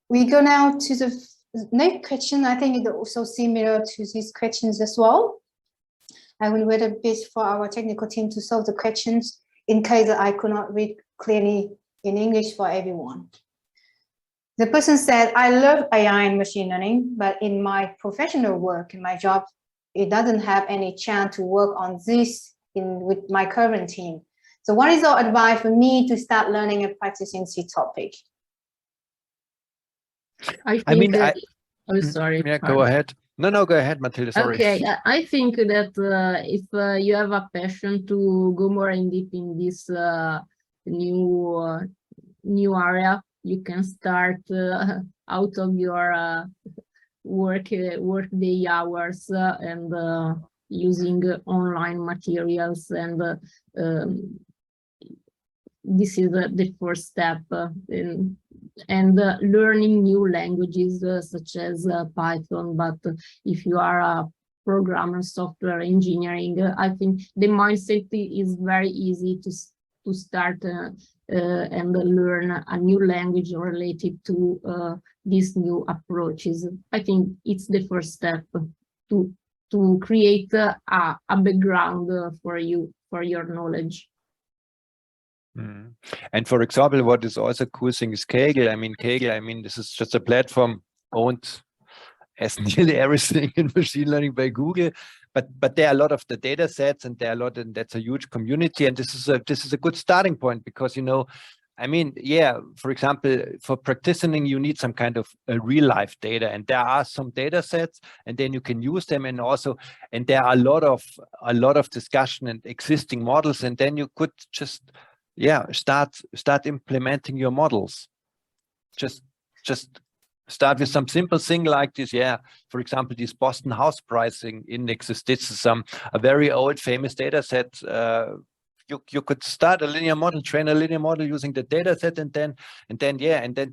Speaker 1: We go now to the next question. I think it's also similar to these questions as well. I will wait a bit for our technical team to solve the questions in case I could not read clearly in English for everyone. The person said, I love AI and machine learning, but in my professional work, in my job, it doesn't have any chance to work on this with my current team. So what is your advice for me to start learning and practicing this topic?
Speaker 2: I mean, oh, sorry.
Speaker 3: Yeah, go ahead. No, go ahead, Matilde. Sorry.
Speaker 2: Okay, I think that if you have a passion to go more in deep in this new area, you can start out of your work day hours and using online materials, and this is the first step and learning new languages such as Python. But if you are a programmer, software engineering, I think the mindset is very easy to start and learn a new language related to these new approaches. I think it's the first step to create a background for you, for your knowledge.
Speaker 3: And for example, what is also cool thing is Kaggle. I mean, this is just a platform owned as nearly everything in machine learning by Google, but there are a lot of the data sets, and there are a lot, and that's a huge community. And this is a good starting point, because, you know, I mean, yeah, for example, for practicing, you need some kind of real life data, and there are some data sets, and then you can use them. And also, and there are a lot of discussion and existing models, and then you could just, yeah, start implementing your models. Just start with some simple thing like this. Yeah, for example, these Boston house pricing indexes. This is a very old famous data set. You could start a linear model, train a linear model using the data set, and then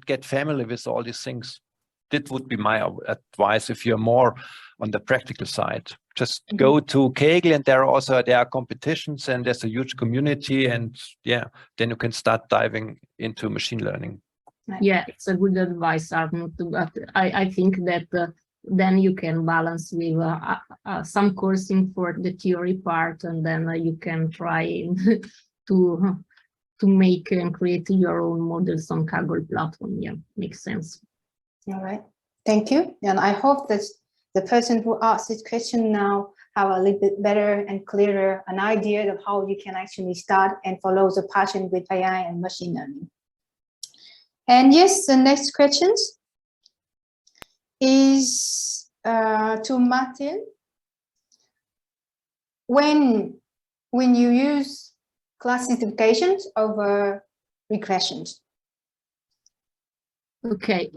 Speaker 3: get familiar with all these things. That would be my advice if you're more on the practical side. Just go to Kaggle, and there are competitions, and there's a huge community, and yeah, then you can start diving into machine learning.
Speaker 2: Yeah, it's a good advice, Hartmut, but I think that then you can balance with some coursing for the theory part, and then you can try to make and create your own models on Kaggle platform. Yeah, makes sense.
Speaker 1: All right, thank you. And I hope that the person who asked this question now have a little bit better and clearer an idea of how you can actually start and follow the passion with AI and machine learning. And yes, the next question is to Matilde. When you use classifications over regressions?
Speaker 2: Okay,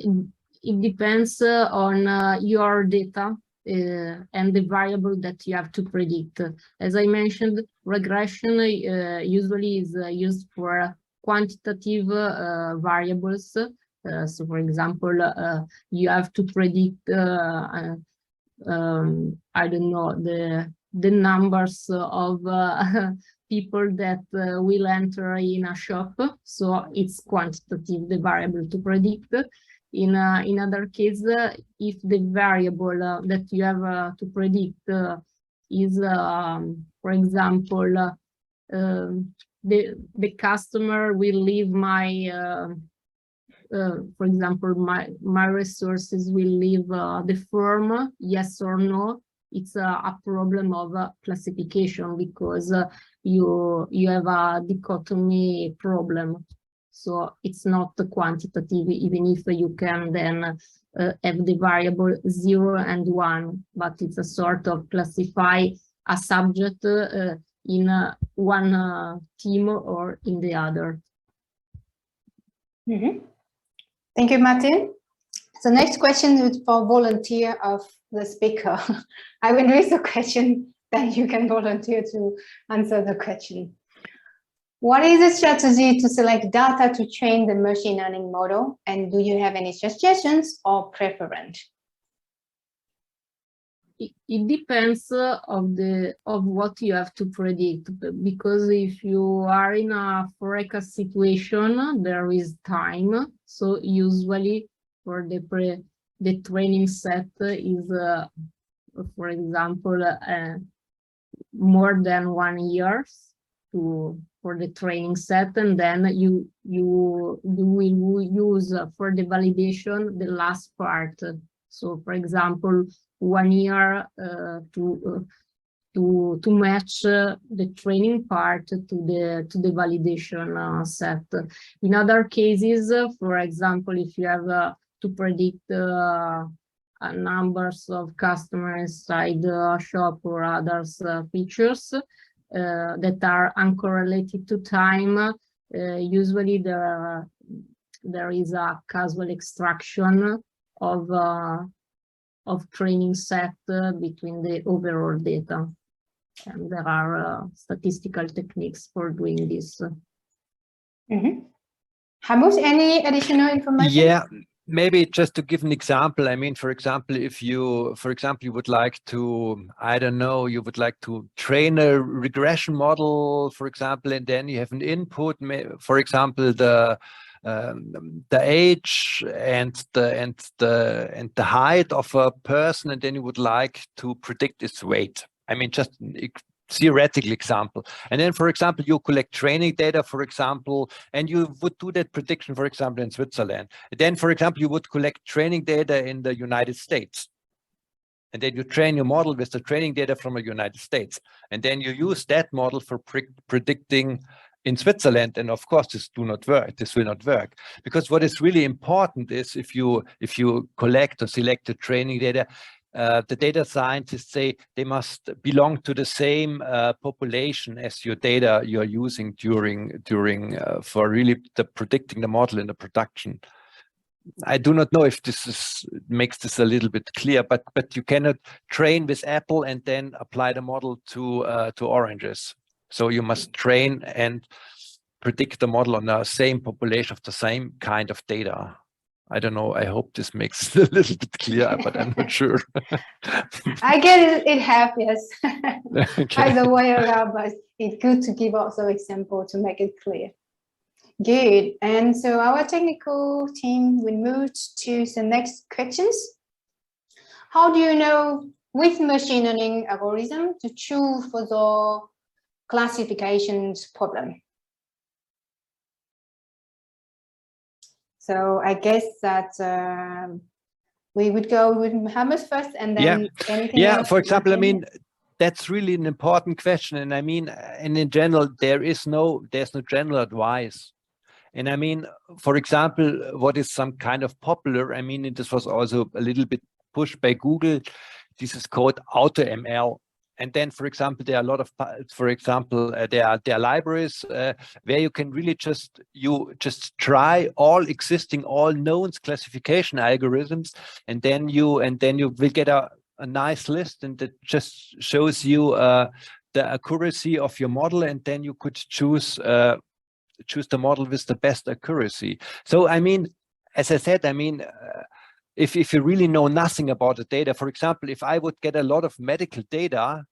Speaker 2: it depends on your data and the variable that you have to predict. As I mentioned, regression usually is used for quantitative variables. So, for example, you have to predict, I don't know, the numbers of people that will enter in a shop. So it's quantitative, the variable to predict. In other case, if the variable that you have to predict is, for example, the customer will leave my, for example, my resources will leave the firm, yes or no. It's a problem of classification, because you have a dichotomy problem. So it's not quantitative, even if you can then have the variable 0 and 1, but it's a sort of classify a subject in one team or in the other.
Speaker 1: Thank you, Martin. So next question is for volunteer of the speaker. I will read the question, then you can volunteer to answer the question. What is the strategy to select data to train the machine learning model? And do you have any suggestions or preference?
Speaker 2: It depends of what you have to predict, because if you are in a forecast situation, there is time. So usually for the training set is, for example, more than 1 year for the training set, and then you will use for the validation the last part. So, for example, 1 year to match the training part to the validation set. In other cases, for example, if you have to predict numbers of customers inside the shop or others features that are uncorrelated to time, usually there is a causal extraction of training set between the overall data, and there are statistical techniques for doing this.
Speaker 1: Hartmut, any additional information?
Speaker 3: Yeah, maybe just to give an example. I mean, for example, if you, you would like to, I don't know, you would like to train a regression model, for example, and then you have an input, for example, the age and the height of a person, and then you would like to predict its weight. I mean, just a theoretical example. And then, for example, you collect training data, for example, and you would do that prediction, for example, in Switzerland. And then, for example, you would collect training data in the United States. And then you train your model with the training data from the United States. And then you use that model for predicting in Switzerland, and of course this will not work, because what is really important is if you collect or select the training data, the data scientists say they must belong to the same population as your data you are using during for really predicting the model in the production. I do not know if this makes this a little bit clear, but you cannot train with apple and then apply the model to oranges. So you must train and predict the model on the same population of the same kind of data. I don't know. I hope this makes it a little bit clear, but I'm not sure.
Speaker 1: I get it have, yes.
Speaker 3: Okay.
Speaker 1: Either way around, but it's good to give also example to make it clear. Good. And so our technical team will move to the next questions. How do you know which machine learning algorithm to choose for the classifications problem? So I guess that we would go with Hartmut first, and then anything else.
Speaker 3: For example, I mean, that's really an important question, and I mean, and in general, there's no general advice. And I mean, for example, what is some kind of popular? I mean, this was also a little bit pushed by Google. This is called AutoML. And then, for example, there are a lot of, for example, there are libraries where you can really just try all existing, all known classification algorithms, and then you will get a nice list, and it just shows you the accuracy of your model, and then you could choose the model with the best accuracy. So, I mean, as I said, I mean, if you really know nothing about the data, for example, if I would get a lot of medical data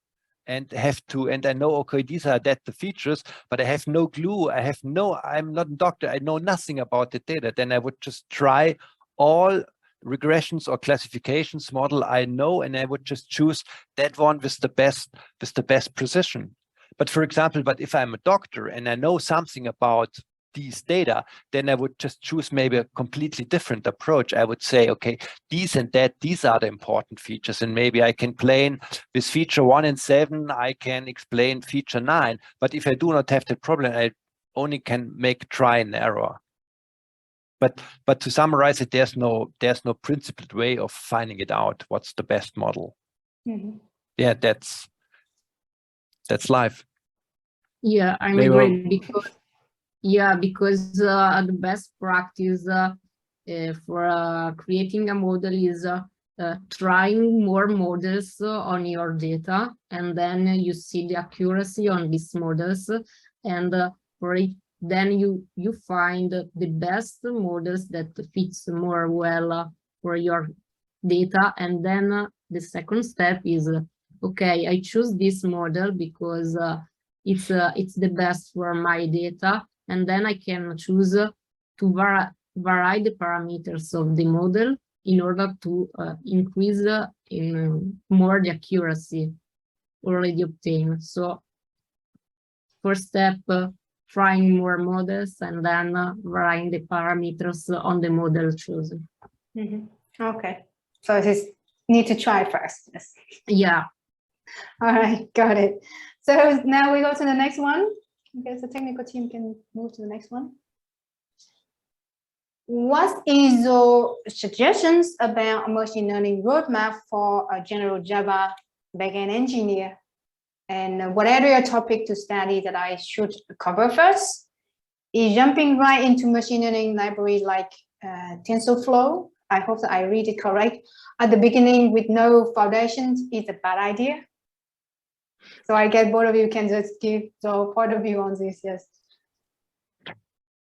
Speaker 3: and I know, okay, these are the features, but I have no clue, I'm not a doctor, I know nothing about the data, then I would just try all regressions or classifications model I know, and I would just choose that one with the best precision. But for example, if I'm a doctor and I know something about these data, then I would just choose maybe a completely different approach. I would say, okay, these are the important features, and maybe I can explain with feature 1 and 7, I can explain feature 9. But if I do not have the problem, I only can make try and error. but to summarize it, there's no principled way of finding it out. What's the best model?
Speaker 1: Mhm.
Speaker 3: Yeah, that's life.
Speaker 2: Yeah, I'm agree because the best practice for creating a model is trying more models on your data, and then you see the accuracy on these models, and for it, then you find the best models that fits more well for your data, and then the second step is okay, I choose this model because it's the best for my data, and then I can choose to vary the parameters of the model in order to increase in more the accuracy already obtained. So first step, trying more models, and then varying the parameters on the model chosen.
Speaker 1: Mhm. Okay, so it is need to try first. Yes.
Speaker 2: Yeah.
Speaker 1: All right, got it. So now we go to the next one. I guess the technical team can move to the next one. What is your suggestions about a machine learning roadmap for a general Java backend engineer? And what area topic to study that I should cover first? Is jumping right into machine learning library like TensorFlow, I hope that I read it correct, at the beginning with no foundations is a bad idea? So I guess both of you can just give your point of view on this, yes.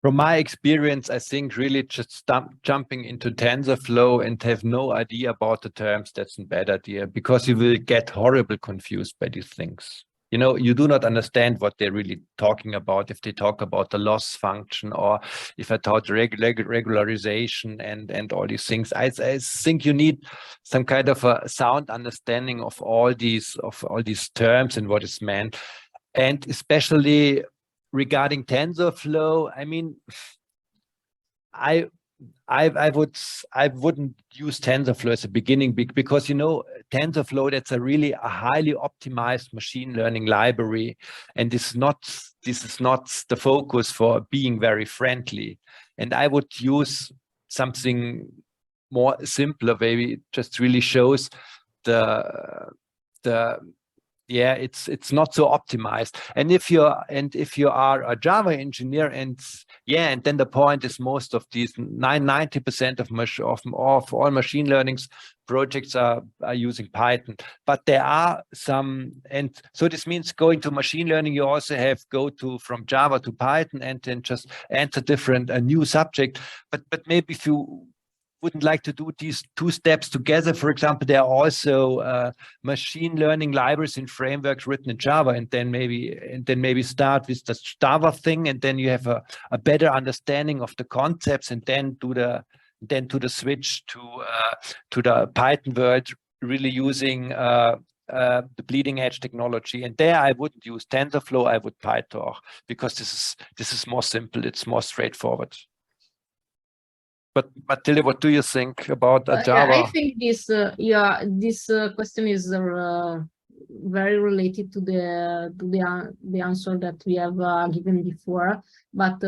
Speaker 3: From my experience, I think really just jumping into TensorFlow and have no idea about the terms, that's a bad idea, because you will get horribly confused by these things. You know, you do not understand what they're really talking about if they talk about the loss function, or if I taught regularization and all these things. I think you need some kind of a sound understanding of all these terms and what is meant, and especially regarding TensorFlow, I mean, I wouldn't use TensorFlow as a beginning because, you know, TensorFlow, that's a highly optimized machine learning library, and this is not the focus for being very friendly. And I would use something more simpler, maybe it just really shows yeah, it's not so optimized. And if you are a Java engineer, and then the point is most of these 90% of all machine learning projects are using Python. But there are some, and so this means going to machine learning, you also have from Java to Python, and then just enter a new subject. But maybe if you wouldn't like to do these two steps together, for example, there are also machine learning libraries and frameworks written in Java, and then maybe start with the Java thing, and then you have a better understanding of the concepts, and then do the switch to the Python world, really using the bleeding edge technology. And there I wouldn't use TensorFlow, I would PyTorch, because this is more simple, it's more straightforward. But Matilde, what do you think about Java?
Speaker 2: I think this question is very related to the answer that we have given before. But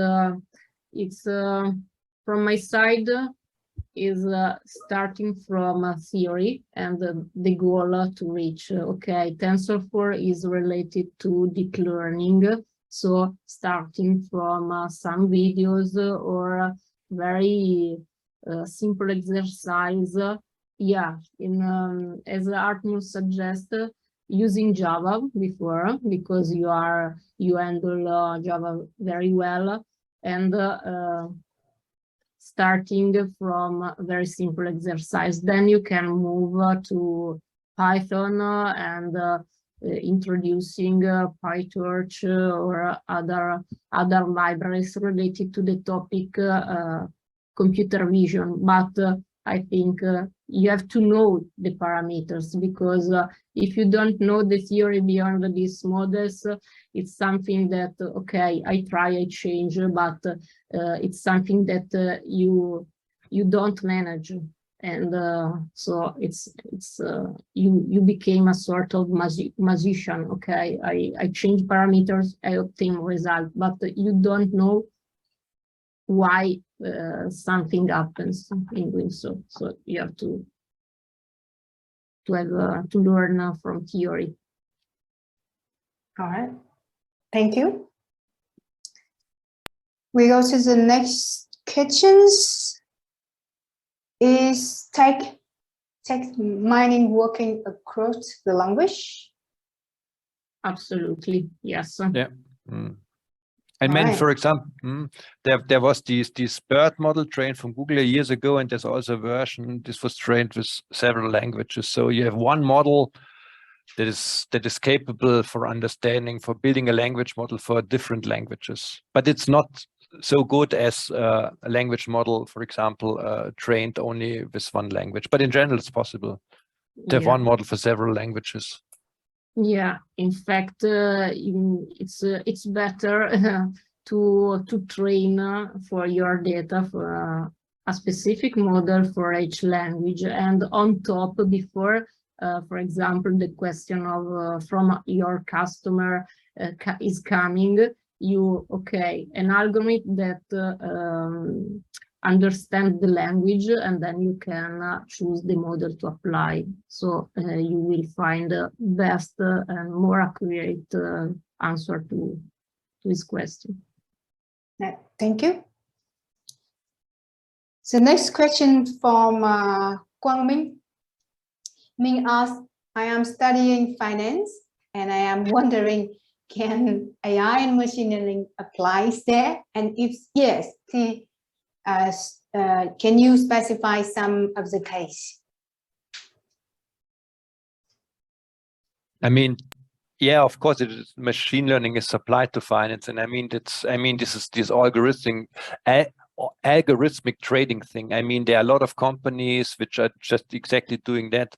Speaker 2: it's from my side is starting from theory and the goal to reach. Okay, TensorFlow is related to deep learning, so starting from some videos or very simple exercise. Yeah, as Hartmut suggests, using Java before, because you handle Java very well, and starting from a very simple exercise. Then you can move to Python and introducing PyTorch or other libraries related to the topic computer vision. But I think you have to know the parameters, because if you don't know the theory beyond these models, it's something that, okay, I try, I change, but it's something that you don't manage. And so it's you became a sort of magician. Okay, I change parameters, I obtain result, but you don't know why something happens in doing so. So you have to have to learn from theory.
Speaker 1: All right, thank you. We go to the next questions. Is text mining working across the language?
Speaker 2: Absolutely, yes.
Speaker 3: Yeah. And
Speaker 1: All
Speaker 3: then,
Speaker 1: right.
Speaker 3: for example, there was this BERT model trained from Google years ago, and there's also a version. This was trained with several languages. So you have one model that is capable for understanding, for building a language model for different languages. But it's not so good as a language model, for example, trained only with one language. But in general, it's possible to have one model for several languages.
Speaker 2: Yeah, in fact, it's better to train for your data for a specific model for each language, and on top, before, for example, the question of from your customer is coming, an algorithm that understand the language, and then you can choose the model to apply. So you will find the best and more accurate answer to this question.
Speaker 1: Yeah, thank you. The next question from Quang Ming. Ming asks, I am studying finance and I am wondering, can AI and machine learning apply there? And if yes, can you specify some of the case?
Speaker 3: I mean, yeah, of course, machine learning is applied to finance, and I mean, this is this algorithmic trading thing. I mean, there are a lot of companies which are just exactly doing that.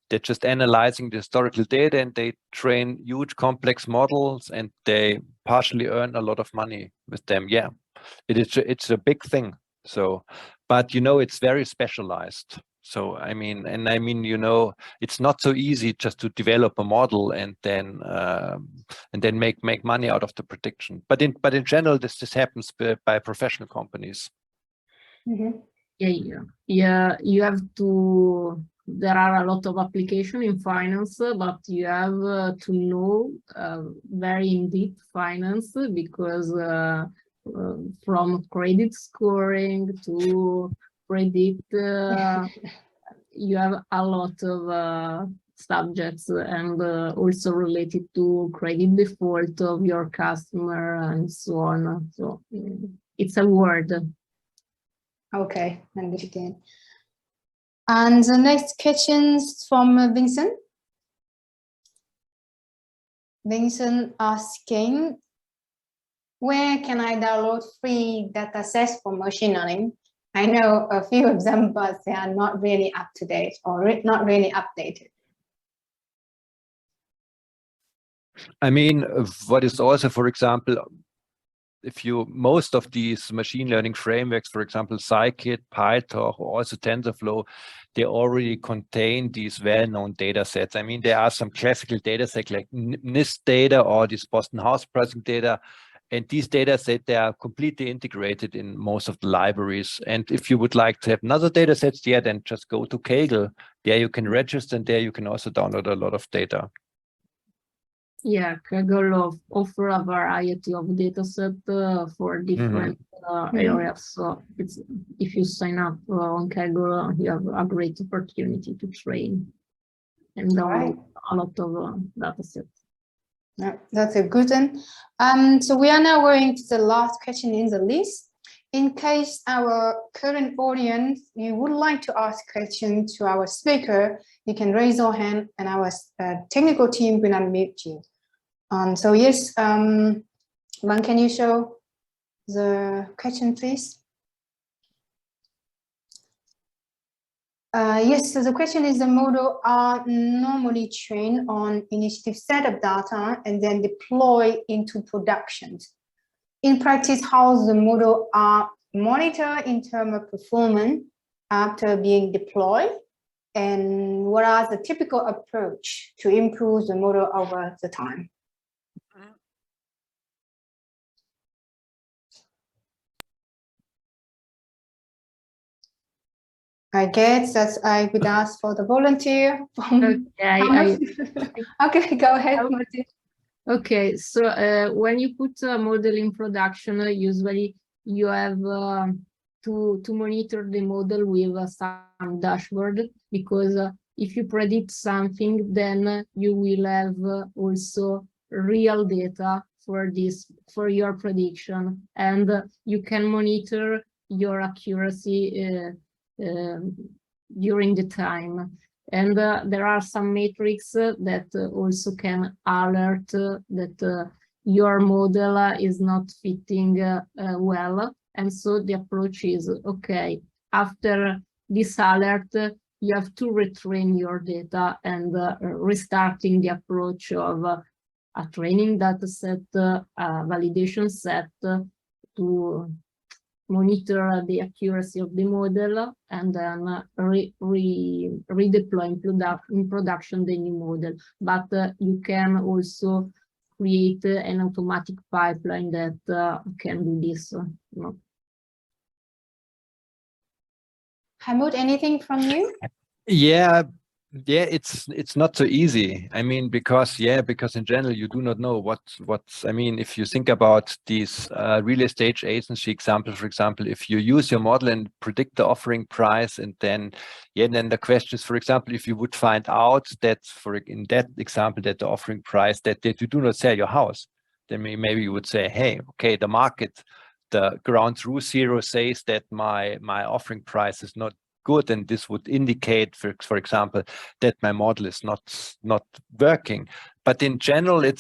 Speaker 3: They're just analyzing the historical data, and they train huge complex models, and they partially earn a lot of money with them. Yeah, it's a big thing. So, but it's very specialized. So I mean, it's not so easy just to develop a model and then make money out of the prediction. But in general, this happens by professional companies.
Speaker 1: Mm-hmm.
Speaker 2: Yeah. You have to. There are a lot of applications in finance, but you have to know very in-depth finance, because from credit scoring to predict, you have a lot of subjects, and also related to credit default of your customer and so on. So it's a word.
Speaker 1: Okay, understand. And the next question is from Vincent. Vincent asking, where can I download free data sets for machine learning? I know a few of them, but they are not really up to date or not really updated.
Speaker 3: I mean, what is also, for example, most of these machine learning frameworks, for example, Scikit, PyTorch, or also TensorFlow, they already contain these well-known data sets. I mean, there are some classical data sets like NIST data or this Boston house pricing data. And these data sets, they are completely integrated in most of the libraries. And if you would like to have another data sets, then just go to Kaggle. There you can register, and there you can also download a lot of data.
Speaker 2: Yeah, Kaggle offer a variety of data set for different areas. So if you sign up on Kaggle, you have a great opportunity to train and download a lot of data sets.
Speaker 1: Yeah, that's a good one. So we are now going to the last question in the list. In case our current audience, you would like to ask questions to our speaker, you can raise your hand and our technical team will unmute you. So yes, Van, can you show the question, please? Yes, so the question is, the model are normally trained on initiative set of data and then deployed into production. In practice, how the model are monitored in terms of performance after being deployed, and what are the typical approach to improve the model over the time? I guess that I would ask for the volunteer from Okay, go ahead, Matilde.
Speaker 2: Okay, so when you put a model in production, usually you have to monitor the model with some dashboard, because if you predict something, then you will have also real data for your prediction, and you can monitor your accuracy during the time. And there are some metrics that also can alert that your model is not fitting well. And so the approach is, okay, after this alert, you have to retrain your data and restarting the approach of a training data set, a validation set to monitor the accuracy of the model, and then redeploy in production the new model. But you can also create an automatic pipeline that can do this.
Speaker 1: Hartmut, anything from you?
Speaker 3: Yeah, it's not so easy. I mean, because in general you do not know what's. I mean, if you think about these real estate agency example, for example, if you use your model and predict the offering price, and then the question is, for example, if you would find out that in that example that the offering price that you do not sell your house, then maybe you would say, hey, okay, the market, the ground rule zero says that my offering price is not good, and this would indicate, for example, that my model is not working. But in general, it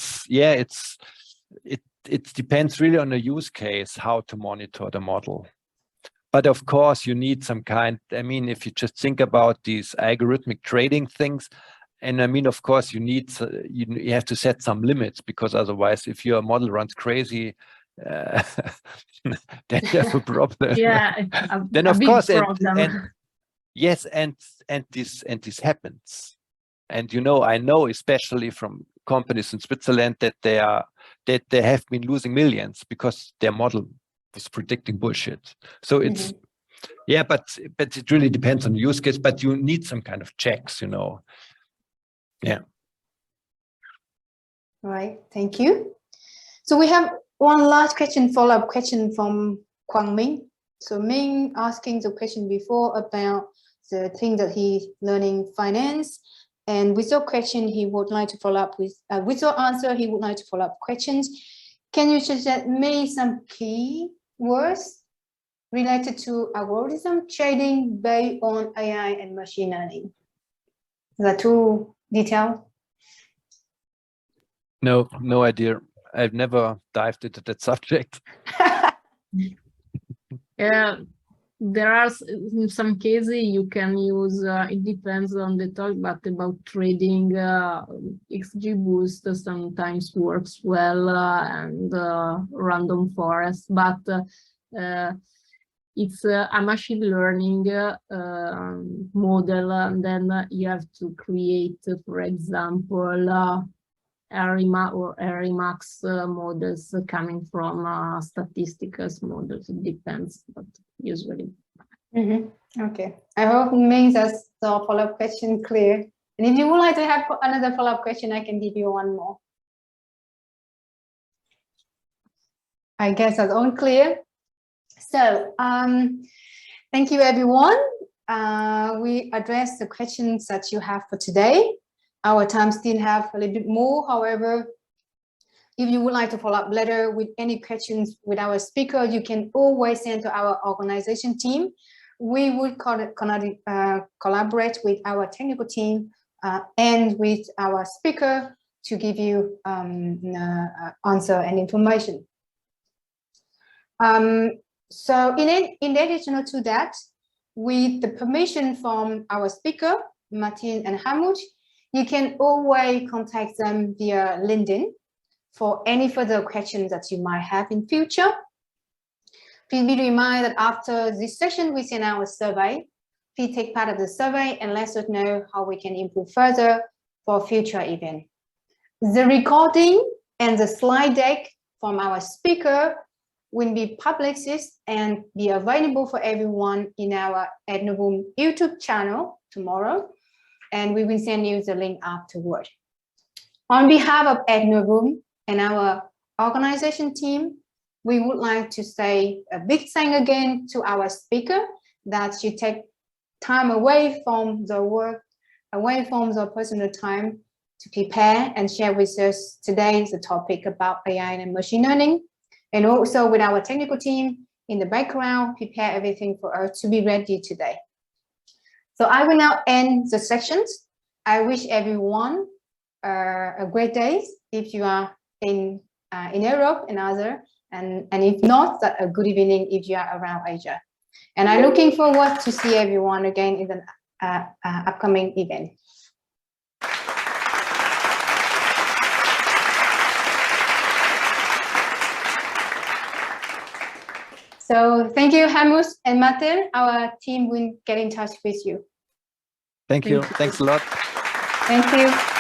Speaker 3: depends really on the use case how to monitor the model. But of course, you need some kind. I mean, if you just think about these algorithmic trading things, and I mean, of course, you have to set some limits, because otherwise, if your model runs crazy, then you have a problem.
Speaker 2: Yeah,
Speaker 3: then of course, yes, and this happens, and I know especially from companies in Switzerland that they have been losing millions because their model was predicting bullshit. So it's but it really depends on the use case. But you need some kind of checks, Yeah.
Speaker 1: All right, thank you. So we have one last question, follow-up question from Quang Ming. So Ming asking the question before about the thing that he's learning finance, and with your question he would like to follow up with your answer he would like to follow up questions. Can you suggest me some key words related to algorithm trading based on AI and machine learning? Is that too detailed?
Speaker 3: No idea. I've never dived into that subject.
Speaker 2: Yeah, there are in some cases you can use, it depends on the talk, but about trading, XGBoost sometimes works well, and random forest, but it's a machine learning model, and then you have to create, for example, ARIMA or ARIMAX models coming from statistical models. It depends, but usually.
Speaker 1: Okay, I hope it makes us the follow-up question clear. And if you would like to have another follow-up question, I can give you one more. I guess that's all clear. So thank you, everyone. We addressed the questions that you have for today. Our time still have a little bit more. However, if you would like to follow up later with any questions with our speaker, you can always send to our organization team. We would collaborate with our technical team and with our speaker to give you answer and information. So in addition to that, with the permission from our speaker, Matilde and Hartmut, you can always contact them via LinkedIn for any further questions that you might have in future. Please be reminded that after this session, we send out a survey. Please take part of the survey and let us know how we can improve further for future events. The recording and the slide deck from our speaker will be published and be available for everyone in our Adnovum YouTube channel tomorrow, and we will send you the link afterward. On behalf of Adnovum and our organization team, we would like to say a big thank again to our speaker that you take time away from the work, away from the personal time to prepare and share with us today the topic about AI and machine learning, and also with our technical team in the background, prepare everything for us to be ready today. So I will now end the sections. I wish everyone a great day if you are in Europe and other, and if not, a good evening if you are around Asia. And I'm looking forward to see everyone again in the upcoming event. So thank you, Hartmut and Matilde. Our team will get in touch with you.
Speaker 3: Thank you. Thanks a lot.
Speaker 1: Thank you.